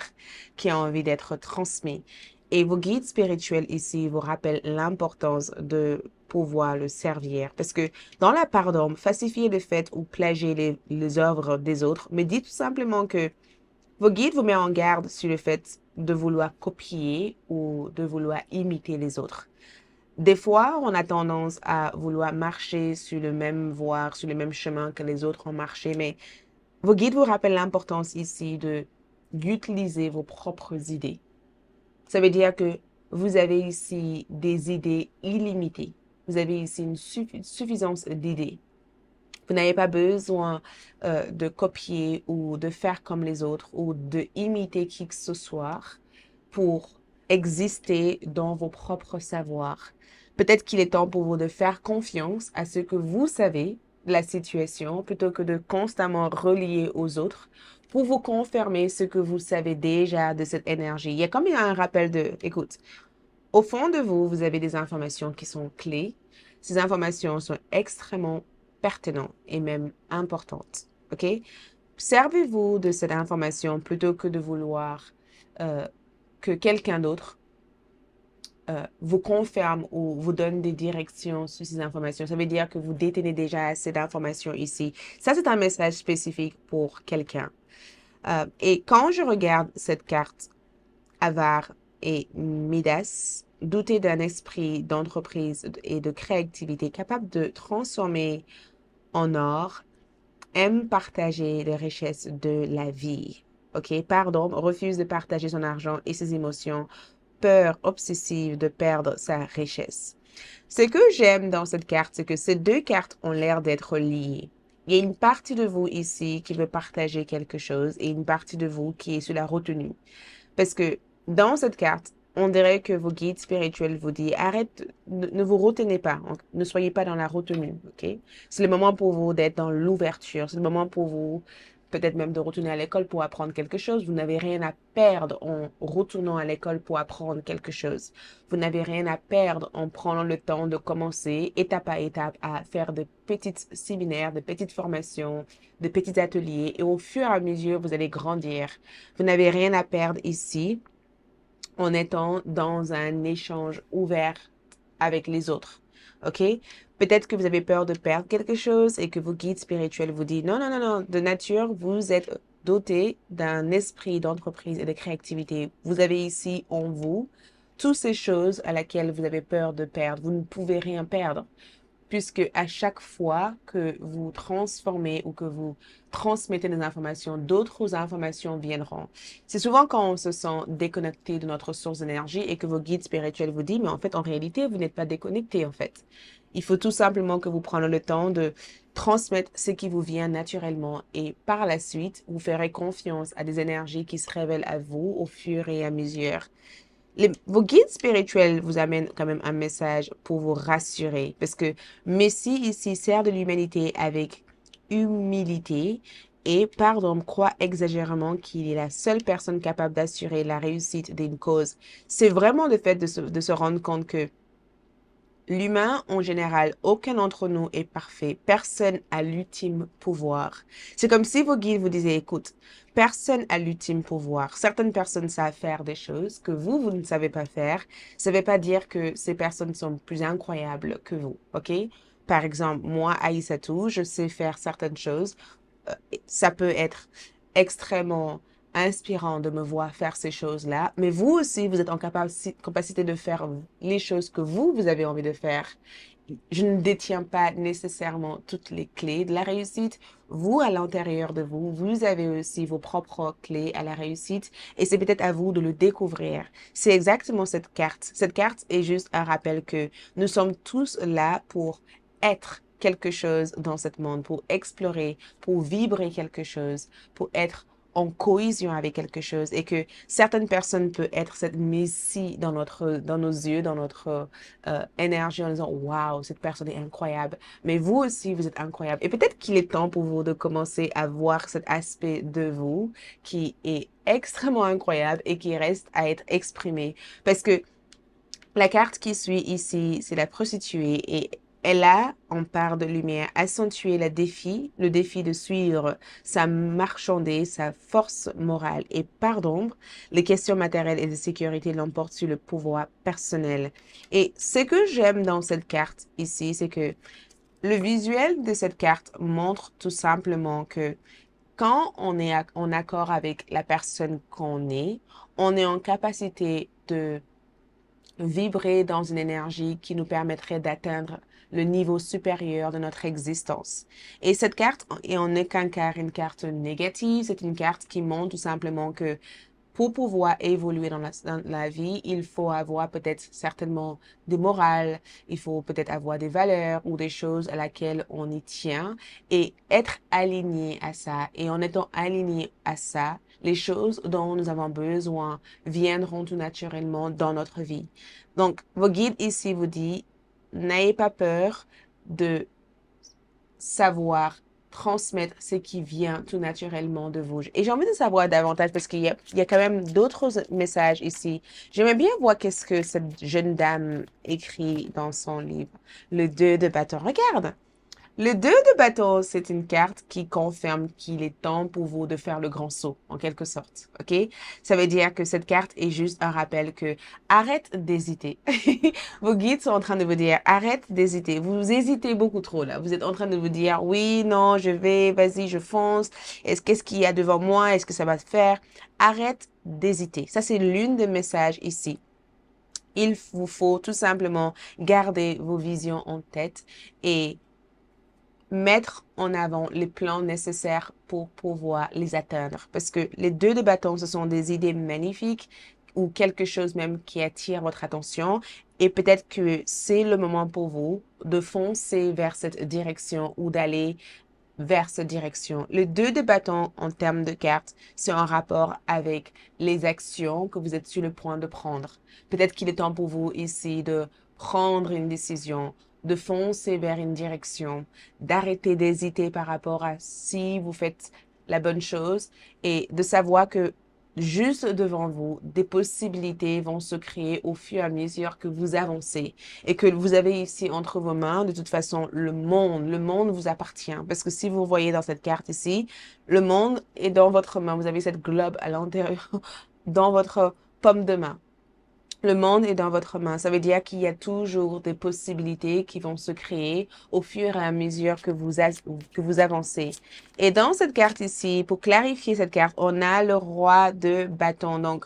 Speaker 1: qui a envie d'être transmis. Et vos guides spirituels ici vous rappellent l'importance de pouvoir le servir. Parce que dans la part d'ombre, falsifier les faits ou plagier les œuvres des autres, mais dites tout simplement que vos guides vous mettent en garde sur le fait de vouloir copier ou de vouloir imiter les autres. Des fois, on a tendance à vouloir marcher sur le même voie, sur le même chemin que les autres ont marché, mais vos guides vous rappellent l'importance ici de d'utiliser vos propres idées. Ça veut dire que vous avez ici des idées illimitées. Vous avez ici une suffisance d'idées. Vous n'avez pas besoin de copier ou de faire comme les autres ou de imiter qui que ce soit pour exister dans vos propres savoirs. Peut-être qu'il est temps pour vous de faire confiance à ce que vous savez de la situation plutôt que de constamment relier aux autres pour vous confirmer ce que vous savez déjà de cette énergie. Il y a comme un rappel de, écoute, au fond de vous, vous avez des informations qui sont clés. Ces informations sont extrêmement pertinentes et même importantes. OK? Servez-vous de cette information plutôt que de vouloir que quelqu'un d'autre vous confirme ou vous donne des directions sur ces informations. Ça veut dire que vous détenez déjà assez d'informations ici. Ça, c'est un message spécifique pour quelqu'un. Et quand je regarde cette carte, Avare et Midas, doté d'un esprit d'entreprise et de créativité capable de transformer en or, aime partager les richesses de la vie. OK? Pardon, refuse de partager son argent et ses émotions, peur obsessive de perdre sa richesse. Ce que j'aime dans cette carte, c'est que ces deux cartes ont l'air d'être liées. Il y a une partie de vous ici qui veut partager quelque chose et une partie de vous qui est sur la retenue. Parce que dans cette carte, on dirait que vos guides spirituels vous disent, arrête, ne vous retenez pas, ne soyez pas dans la retenue, ok? C'est le moment pour vous d'être dans l'ouverture, c'est le moment pour vous peut-être même de retourner à l'école pour apprendre quelque chose. Vous n'avez rien à perdre en retournant à l'école pour apprendre quelque chose. Vous n'avez rien à perdre en prenant le temps de commencer étape à étape à faire de petits séminaires, de petites formations, de petits ateliers. Et au fur et à mesure, vous allez grandir. Vous n'avez rien à perdre ici en étant dans un échange ouvert avec les autres. OK? Peut-être que vous avez peur de perdre quelque chose et que vos guides spirituels vous disent non, non, non, non, de nature, vous êtes doté d'un esprit d'entreprise et de créativité. Vous avez ici en vous toutes ces choses à laquelle vous avez peur de perdre. Vous ne pouvez rien perdre puisque à chaque fois que vous transformez ou que vous transmettez des informations, d'autres informations viendront. C'est souvent quand on se sent déconnecté de notre source d'énergie et que vos guides spirituels vous disent, mais en fait, en réalité, vous n'êtes pas déconnecté, en fait. Il faut tout simplement que vous preniez le temps de transmettre ce qui vous vient naturellement et par la suite, vous ferez confiance à des énergies qui se révèlent à vous au fur et à mesure. Vos guides spirituels vous amènent quand même un message pour vous rassurer. Parce que Messie ici sert de l'humanité avec humilité et pardon, croit exagérément qu'il est la seule personne capable d'assurer la réussite d'une cause. C'est vraiment le fait de se rendre compte que l'humain, en général, aucun d'entre nous est parfait. Personne a l'ultime pouvoir. C'est comme si vos guides vous disaient, écoute, personne a l'ultime pouvoir. Certaines personnes savent faire des choses que vous ne savez pas faire. Ça ne veut pas dire que ces personnes sont plus incroyables que vous, OK? Par exemple, moi, Aïssatou, je sais faire certaines choses. Ça peut être extrêmement inspirant de me voir faire ces choses-là, mais vous aussi, vous êtes en capacité de faire les choses que vous avez envie de faire. Je ne détiens pas nécessairement toutes les clés de la réussite. Vous, à l'intérieur de vous, vous avez aussi vos propres clés à la réussite et c'est peut-être à vous de le découvrir. C'est exactement cette carte. Cette carte est juste un rappel que nous sommes tous là pour être quelque chose dans ce monde, pour explorer, pour vibrer quelque chose, pour être en cohésion avec quelque chose et que certaines personnes peuvent être cette messie dans nos yeux, dans notre énergie en disant waouh, cette personne est incroyable. Mais vous aussi, vous êtes incroyable. Et peut-être qu'il est temps pour vous de commencer à voir cet aspect de vous qui est extrêmement incroyable et qui reste à être exprimé. Parce que la carte qui suit ici, c'est la prostituée et elle a, en part de lumière, accentué le défi de suivre sa marchandise, sa force morale et par d'ombre, les questions matérielles et de sécurité l'emportent sur le pouvoir personnel. Et ce que j'aime dans cette carte ici, c'est que le visuel de cette carte montre tout simplement que quand on est en accord avec la personne qu'on est, on est en capacité de vibrer dans une énergie qui nous permettrait d'atteindre le niveau supérieur de notre existence. Et cette carte est en aucun cas une carte négative, c'est une carte qui montre tout simplement que pour pouvoir évoluer dans la vie, il faut avoir peut-être certainement des morales, il faut peut-être avoir des valeurs ou des choses à laquelle on y tient et être aligné à ça. Et en étant aligné à ça, les choses dont nous avons besoin viendront tout naturellement dans notre vie. Donc, vos guides ici vous disent, n'ayez pas peur de savoir transmettre ce qui vient tout naturellement de vous. Et j'ai envie de savoir davantage parce il y a quand même d'autres messages ici. J'aimerais bien voir qu'est-ce que cette jeune dame écrit dans son livre. Le 2 de bâton. Regarde. Le 2 de bâton, c'est une carte qui confirme qu'il est temps pour vous de faire le grand saut, en quelque sorte. OK? Ça veut dire que cette carte est juste un rappel que arrête d'hésiter. Vos guides sont en train de vous dire arrête d'hésiter. Vous hésitez beaucoup trop là. Vous êtes en train de vous dire oui, non, je vais, vas-y, je fonce. Qu'est-ce qu'il y a devant moi? Est-ce que ça va se faire? Arrête d'hésiter. Ça, c'est l'une des messages ici. Il vous faut tout simplement garder vos visions en tête et mettre en avant les plans nécessaires pour pouvoir les atteindre. Parce que les 2 de bâton, ce sont des idées magnifiques ou quelque chose même qui attire votre attention. Et peut-être que c'est le moment pour vous de foncer vers cette direction ou d'aller vers cette direction. Le 2 de bâton en termes de cartes, c'est en rapport avec les actions que vous êtes sur le point de prendre. Peut-être qu'il est temps pour vous ici de prendre une décision, de foncer vers une direction, d'arrêter d'hésiter par rapport à si vous faites la bonne chose et de savoir que juste devant vous, des possibilités vont se créer au fur et à mesure que vous avancez et que vous avez ici entre vos mains, de toute façon, le monde vous appartient. Parce que si vous voyez dans cette carte ici, le monde est dans votre main. Vous avez cette globe à l'intérieur, dans votre paume de main. Le monde est dans votre main. Ça veut dire qu'il y a toujours des possibilités qui vont se créer au fur et à mesure que vous avancez. Et dans cette carte ici, pour clarifier cette carte, on a le roi de bâton. Donc,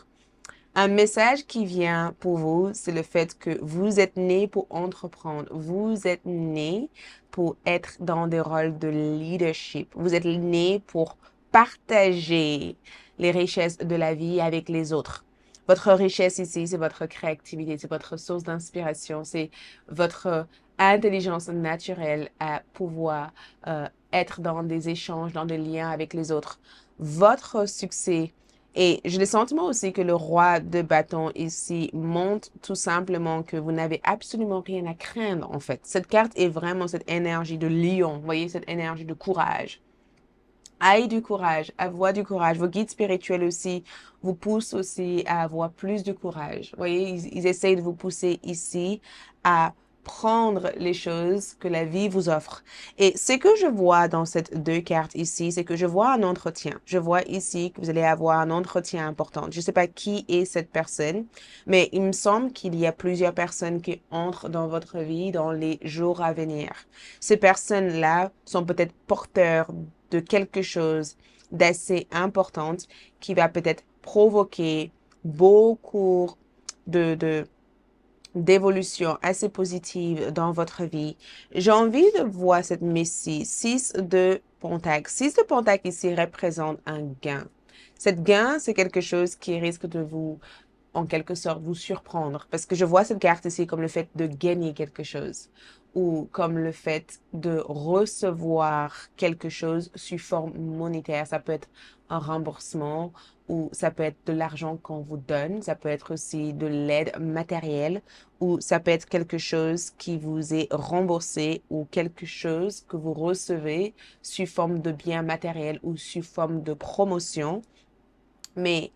Speaker 1: un message qui vient pour vous, c'est le fait que vous êtes né pour entreprendre. Vous êtes né pour être dans des rôles de leadership. Vous êtes né pour partager les richesses de la vie avec les autres. Votre richesse ici, c'est votre créativité, c'est votre source d'inspiration, c'est votre intelligence naturelle à pouvoir être dans des échanges, dans des liens avec les autres. Votre succès, et j'ai le sentiment aussi que le roi de bâton ici montre tout simplement que vous n'avez absolument rien à craindre, en fait. Cette carte est vraiment cette énergie de lion, vous voyez, cette énergie de courage. Aille du courage, avoir du courage. Vos guides spirituels aussi vous poussent aussi à avoir plus de courage. Vous voyez, ils essayent de vous pousser ici à prendre les choses que la vie vous offre. Et ce que je vois dans ces 2 cartes ici, c'est que je vois un entretien. Je vois ici que vous allez avoir un entretien important. Je ne sais pas qui est cette personne, mais il me semble qu'il y a plusieurs personnes qui entrent dans votre vie dans les jours à venir. Ces personnes-là sont peut-être porteurs de quelque chose d'assez importante qui va peut-être provoquer beaucoup de d'évolution assez positive dans votre vie. J'ai envie de voir cette messie, 6 de Pentacle. 6 de Pentacle ici représente un gain. Cette gain, c'est quelque chose qui risque de vous en quelque sorte vous surprendre. Parce que je vois cette carte ici comme le fait de gagner quelque chose ou comme le fait de recevoir quelque chose sous forme monétaire. Ça peut être un remboursement ou ça peut être de l'argent qu'on vous donne. Ça peut être aussi de l'aide matérielle ou ça peut être quelque chose qui vous est remboursé ou quelque chose que vous recevez sous forme de bien matériel ou sous forme de promotion. Mais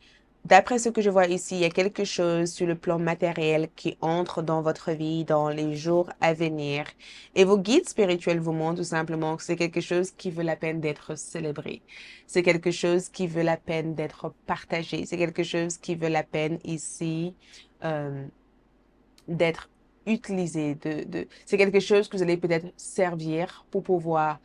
Speaker 1: d'après ce que je vois ici, il y a quelque chose sur le plan matériel qui entre dans votre vie dans les jours à venir. Et vos guides spirituels vous montrent tout simplement que c'est quelque chose qui vaut la peine d'être célébré. C'est quelque chose qui vaut la peine d'être partagé. C'est quelque chose qui vaut la peine ici euh, d'être utilisé. C'est quelque chose que vous allez peut-être servir pour pouvoir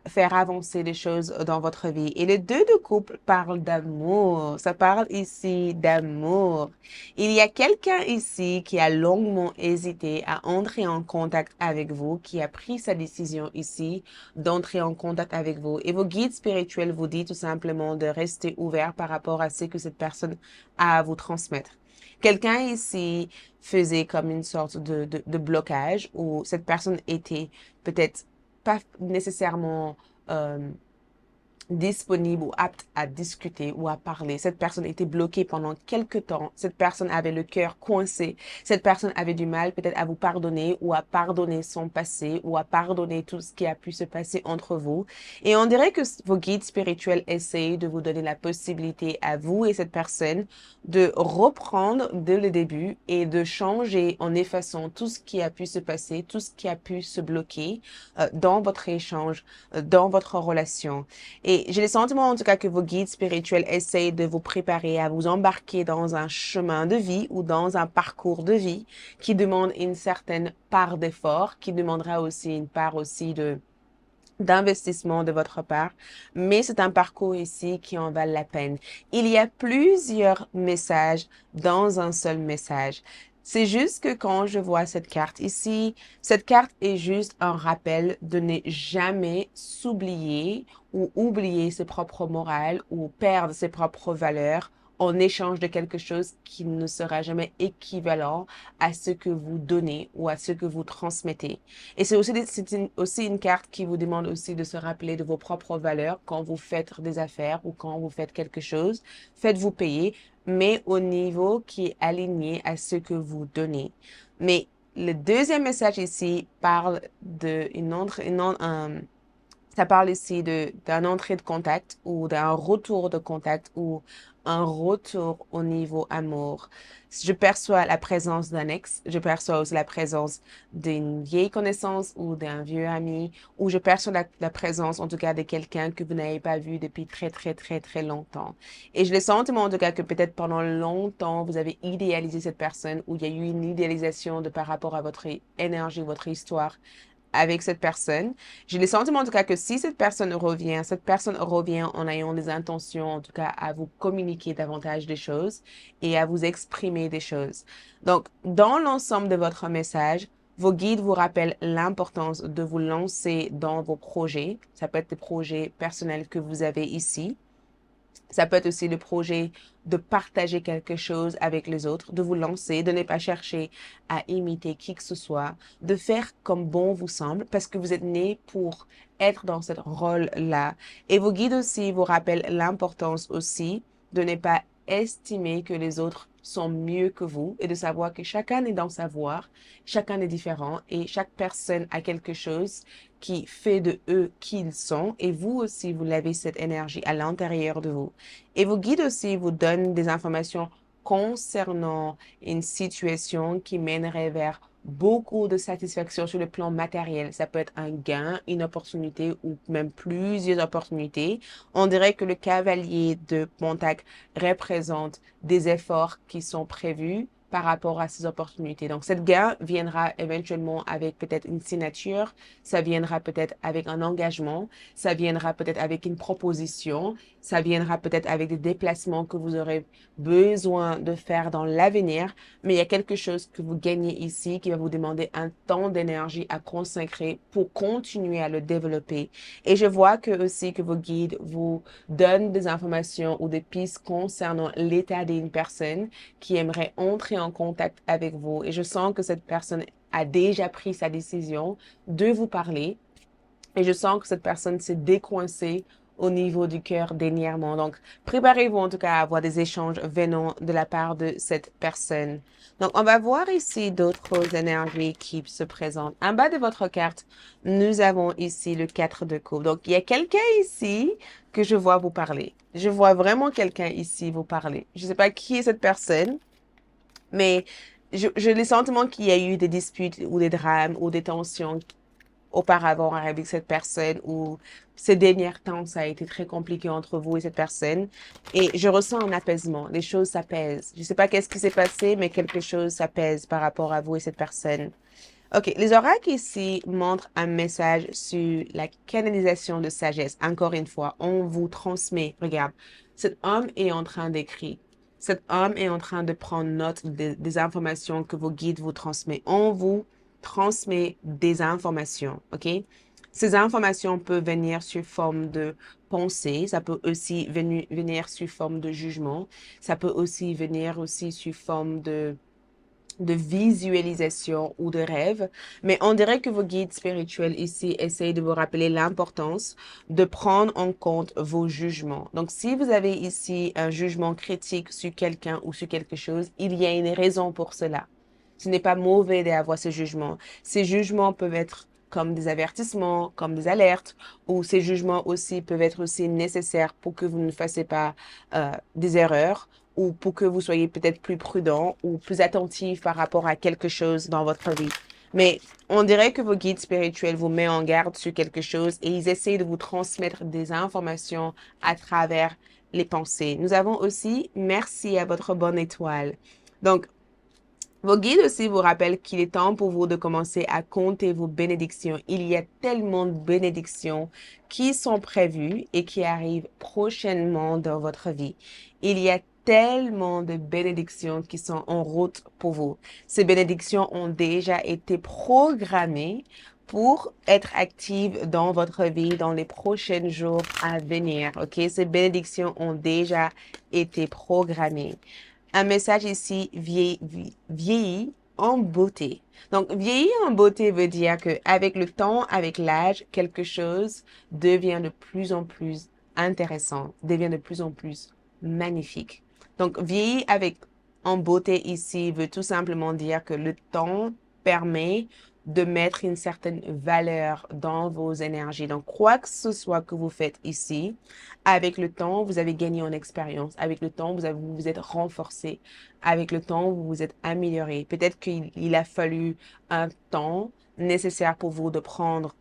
Speaker 1: faire avancer les choses dans votre vie. Et le 2 de couple parle d'amour. Ça parle ici d'amour. Il y a quelqu'un ici qui a longuement hésité à entrer en contact avec vous, qui a pris sa décision ici d'entrer en contact avec vous. Et vos guides spirituels vous disent tout simplement de rester ouvert par rapport à ce que cette personne a à vous transmettre. Quelqu'un ici faisait comme une sorte de blocage où cette personne était peut-être pas nécessairement euh, disponible ou apte à discuter ou à parler. Cette personne était bloquée pendant quelque temps. Cette personne avait le cœur coincé. Cette personne avait du mal peut-être à vous pardonner ou à pardonner son passé ou à pardonner tout ce qui a pu se passer entre vous. Et on dirait que vos guides spirituels essayent de vous donner la possibilité à vous et cette personne de reprendre dès le début et de changer en effaçant tout ce qui a pu se passer, tout ce qui a pu se bloquer dans votre échange, dans votre relation. Et j'ai le sentiment en tout cas que vos guides spirituels essayent de vous préparer à vous embarquer dans un chemin de vie ou dans un parcours de vie qui demande une certaine part d'effort, qui demandera aussi une part aussi d'investissement de votre part, mais c'est un parcours ici qui en vaut la peine. Il y a plusieurs messages dans un seul message. C'est juste que quand je vois cette carte ici, cette carte est juste un rappel de ne jamais s'oublier ou oublier ses propres morales ou perdre ses propres valeurs en échange de quelque chose qui ne sera jamais équivalent à ce que vous donnez ou à ce que vous transmettez. Et aussi une carte qui vous demande aussi de se rappeler de vos propres valeurs quand vous faites des affaires ou quand vous faites quelque chose. Faites-vous payer, mais au niveau qui est aligné à ce que vous donnez. Mais le deuxième message ici parle ça parle ici d'un entrée de contact ou d'un retour de contact ou un retour au niveau amour. Je perçois la présence d'un ex, je perçois aussi la présence d'une vieille connaissance ou d'un vieux ami, ou je perçois la présence en tout cas de quelqu'un que vous n'avez pas vu depuis très très très très longtemps. Et je le sentiment en tout cas que peut-être pendant longtemps vous avez idéalisé cette personne ou il y a eu une idéalisation de par rapport à votre énergie, votre histoire avec cette personne. J'ai le sentiment en tout cas que si cette personne revient en ayant des intentions en tout cas à vous communiquer davantage des choses et à vous exprimer des choses. Donc, dans l'ensemble de votre message, vos guides vous rappellent l'importance de vous lancer dans vos projets. Ça peut être des projets personnels que vous avez ici. Ça peut être aussi le projet de partager quelque chose avec les autres, de vous lancer, de ne pas chercher à imiter qui que ce soit, de faire comme bon vous semble parce que vous êtes né pour être dans ce rôle-là. Et vos guides aussi vous rappellent l'importance aussi de ne pas estimer que les autres sont mieux que vous et de savoir que chacun est dans sa voie, chacun est différent et chaque personne a quelque chose qui fait de eux qui ils sont et vous aussi, vous avez cette énergie à l'intérieur de vous. Et vos guides aussi vous donnent des informations concernant une situation qui mènerait vers beaucoup de satisfaction sur le plan matériel. Ça peut être un gain, une opportunité ou même plusieurs opportunités. On dirait que le cavalier de Pontac représente des efforts qui sont prévus par rapport à ces opportunités. Donc, cette gain viendra éventuellement avec peut-être une signature, ça viendra peut-être avec un engagement, ça viendra peut-être avec une proposition, Ça viendra peut-être avec des déplacements que vous aurez besoin de faire dans l'avenir, mais il y a quelque chose que vous gagnez ici qui va vous demander un temps d'énergie à consacrer pour continuer à le développer. Et je vois que aussi que vos guides vous donnent des informations ou des pistes concernant l'état d'une personne qui aimerait entrer en contact avec vous. Et je sens que cette personne a déjà pris sa décision de vous parler. Et je sens que cette personne s'est décoincée au niveau du cœur dernièrement. Donc, préparez-vous en tout cas à avoir des échanges venant de la part de cette personne. Donc, on va voir ici d'autres énergies qui se présentent. En bas de votre carte, nous avons ici le 4 de coupe. Donc, il y a quelqu'un ici que je vois vous parler. Je vois vraiment quelqu'un ici vous parler. Je ne sais pas qui est cette personne, mais j'ai le sentiment qu'il y a eu des disputes ou des drames ou des tensions auparavant avec cette personne ou ces derniers temps, ça a été très compliqué entre vous et cette personne. Et je ressens un apaisement. Les choses s'apaisent. Je ne sais pas qu'est-ce qui s'est passé, mais quelque chose s'apaise par rapport à vous et cette personne. OK. Les oracles ici montrent un message sur la canalisation de sagesse. Encore une fois, on vous transmet. Regarde, cet homme est en train d'écrire. Cet homme est en train de prendre note des informations que vos guides vous transmettent. On vous transmet des informations, OK? Ces informations peuvent venir sous forme de pensée, ça peut aussi venir sous forme de jugement, ça peut aussi venir aussi sous forme de visualisation ou de rêve, mais on dirait que vos guides spirituels ici essayent de vous rappeler l'importance de prendre en compte vos jugements. Donc, si vous avez ici un jugement critique sur quelqu'un ou sur quelque chose, il y a une raison pour cela. Ce n'est pas mauvais d'avoir ce jugement. Ces jugements peuvent être comme des avertissements, comme des alertes, ou ces jugements aussi peuvent être aussi nécessaires pour que vous ne fassiez pas des erreurs ou pour que vous soyez peut-être plus prudent ou plus attentif par rapport à quelque chose dans votre vie. Mais on dirait que vos guides spirituels vous mettent en garde sur quelque chose et ils essayent de vous transmettre des informations à travers les pensées. Nous avons aussi merci à votre bonne étoile. Donc, vos guides aussi vous rappellent qu'il est temps pour vous de commencer à compter vos bénédictions. Il y a tellement de bénédictions qui sont prévues et qui arrivent prochainement dans votre vie. Il y a tellement de bénédictions qui sont en route pour vous. Ces bénédictions ont déjà été programmées pour être actives dans votre vie dans les prochains jours à venir. OK? Ces bénédictions ont déjà été programmées. Un message ici, vieillit en beauté. Donc, vieillir en beauté veut dire que avec le temps, avec l'âge, quelque chose devient de plus en plus intéressant, devient de plus en plus magnifique. Donc, vieillir avec en beauté ici veut tout simplement dire que le temps permet de mettre une certaine valeur dans vos énergies. Donc, quoi que ce soit que vous faites ici, avec le temps, vous avez gagné en expérience. Avec le temps, vous vous êtes renforcé. Avec le temps, vous vous êtes amélioré. Peut-être qu'il a fallu un temps nécessaire pour vous de prendre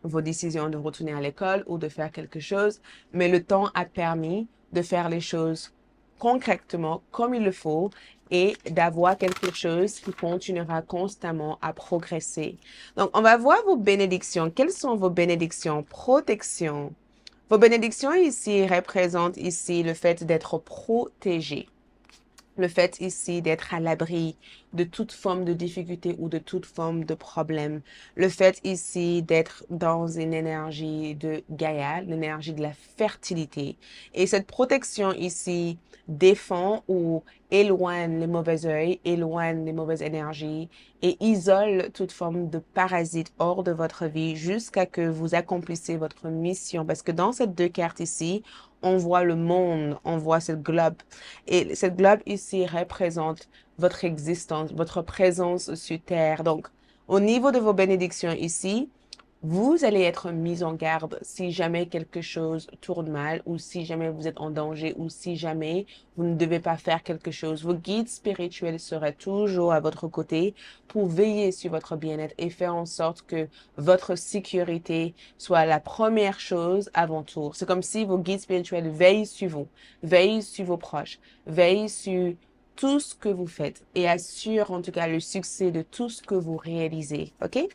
Speaker 1: vos décisions de retourner à l'école ou de faire quelque chose, mais le temps a permis de faire les choses concrètement comme il le faut et d'avoir quelque chose qui continuera constamment à progresser. Donc, on va voir vos bénédictions. Quelles sont vos bénédictions? Protection. Vos bénédictions ici représentent ici le fait d'être protégé. Le fait ici d'être à l'abri de toute forme de difficulté ou de toute forme de problème. Le fait ici d'être dans une énergie de Gaïa, l'énergie de la fertilité. Et cette protection ici défend ou éloigne les mauvais œils, éloigne les mauvaises énergies et isole toute forme de parasite hors de votre vie jusqu'à que vous accomplissez votre mission. Parce que dans ces deux cartes ici, on voit le monde, on voit ce globe. Et cette globe ici représente votre existence, votre présence sur Terre. Donc, au niveau de vos bénédictions ici, vous allez être mis en garde si jamais quelque chose tourne mal ou si jamais vous êtes en danger ou si jamais vous ne devez pas faire quelque chose. Vos guides spirituels seraient toujours à votre côté pour veiller sur votre bien-être et faire en sorte que votre sécurité soit la première chose avant tout. C'est comme si vos guides spirituels veillent sur vous, veillent sur vos proches, veillent sur tout ce que vous faites et assurent en tout cas le succès de tout ce que vous réalisez. OK?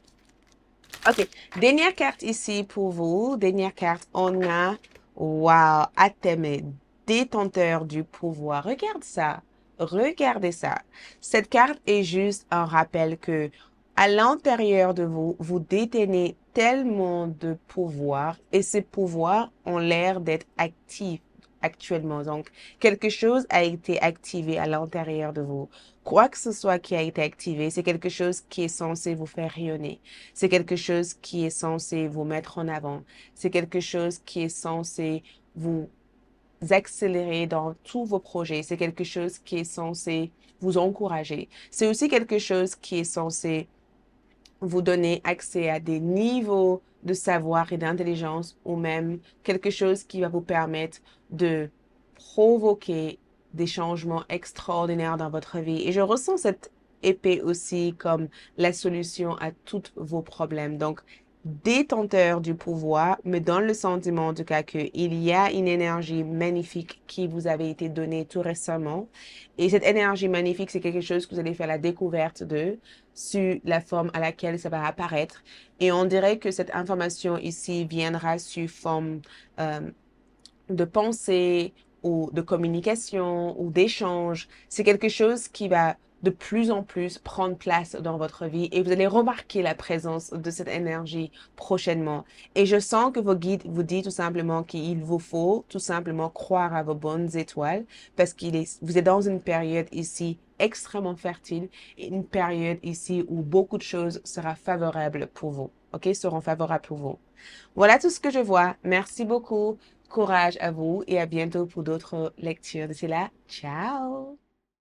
Speaker 1: OK. Dernière carte ici pour vous. Dernière carte, on a Wow, à t'aimer, détenteur du pouvoir. Regarde ça. Regardez ça. Cette carte est juste un rappel que à l'intérieur de vous, vous détenez tellement de pouvoir et ces pouvoirs ont l'air d'être actifs actuellement. Donc, quelque chose a été activé à l'intérieur de vous. Quoi que ce soit qui a été activé, c'est quelque chose qui est censé vous faire rayonner. C'est quelque chose qui est censé vous mettre en avant. C'est quelque chose qui est censé vous accélérer dans tous vos projets. C'est quelque chose qui est censé vous encourager. C'est aussi quelque chose qui est censé vous donner accès à des niveaux de savoir et d'intelligence ou même quelque chose qui va vous permettre de provoquer des changements extraordinaires dans votre vie. Et je ressens cette épée aussi comme la solution à tous vos problèmes. Donc, détenteur du pouvoir, me donne le sentiment en tout cas qu'il y a une énergie magnifique qui vous avait été donnée tout récemment. Et cette énergie magnifique, c'est quelque chose que vous allez faire la découverte de sur la forme à laquelle ça va apparaître. Et on dirait que cette information ici viendra sous forme de pensée ou de communication ou d'échange. C'est quelque chose qui va de plus en plus prendre place dans votre vie et vous allez remarquer la présence de cette énergie prochainement. Et je sens que vos guides vous disent tout simplement qu'il vous faut tout simplement croire à vos bonnes étoiles parce vous êtes dans une période ici extrêmement fertile et une période ici où beaucoup de choses seront favorables pour vous. OK? Seront favorables pour vous. Voilà tout ce que je vois. Merci beaucoup. Courage à vous et à bientôt pour d'autres lectures. D'ici là, ciao!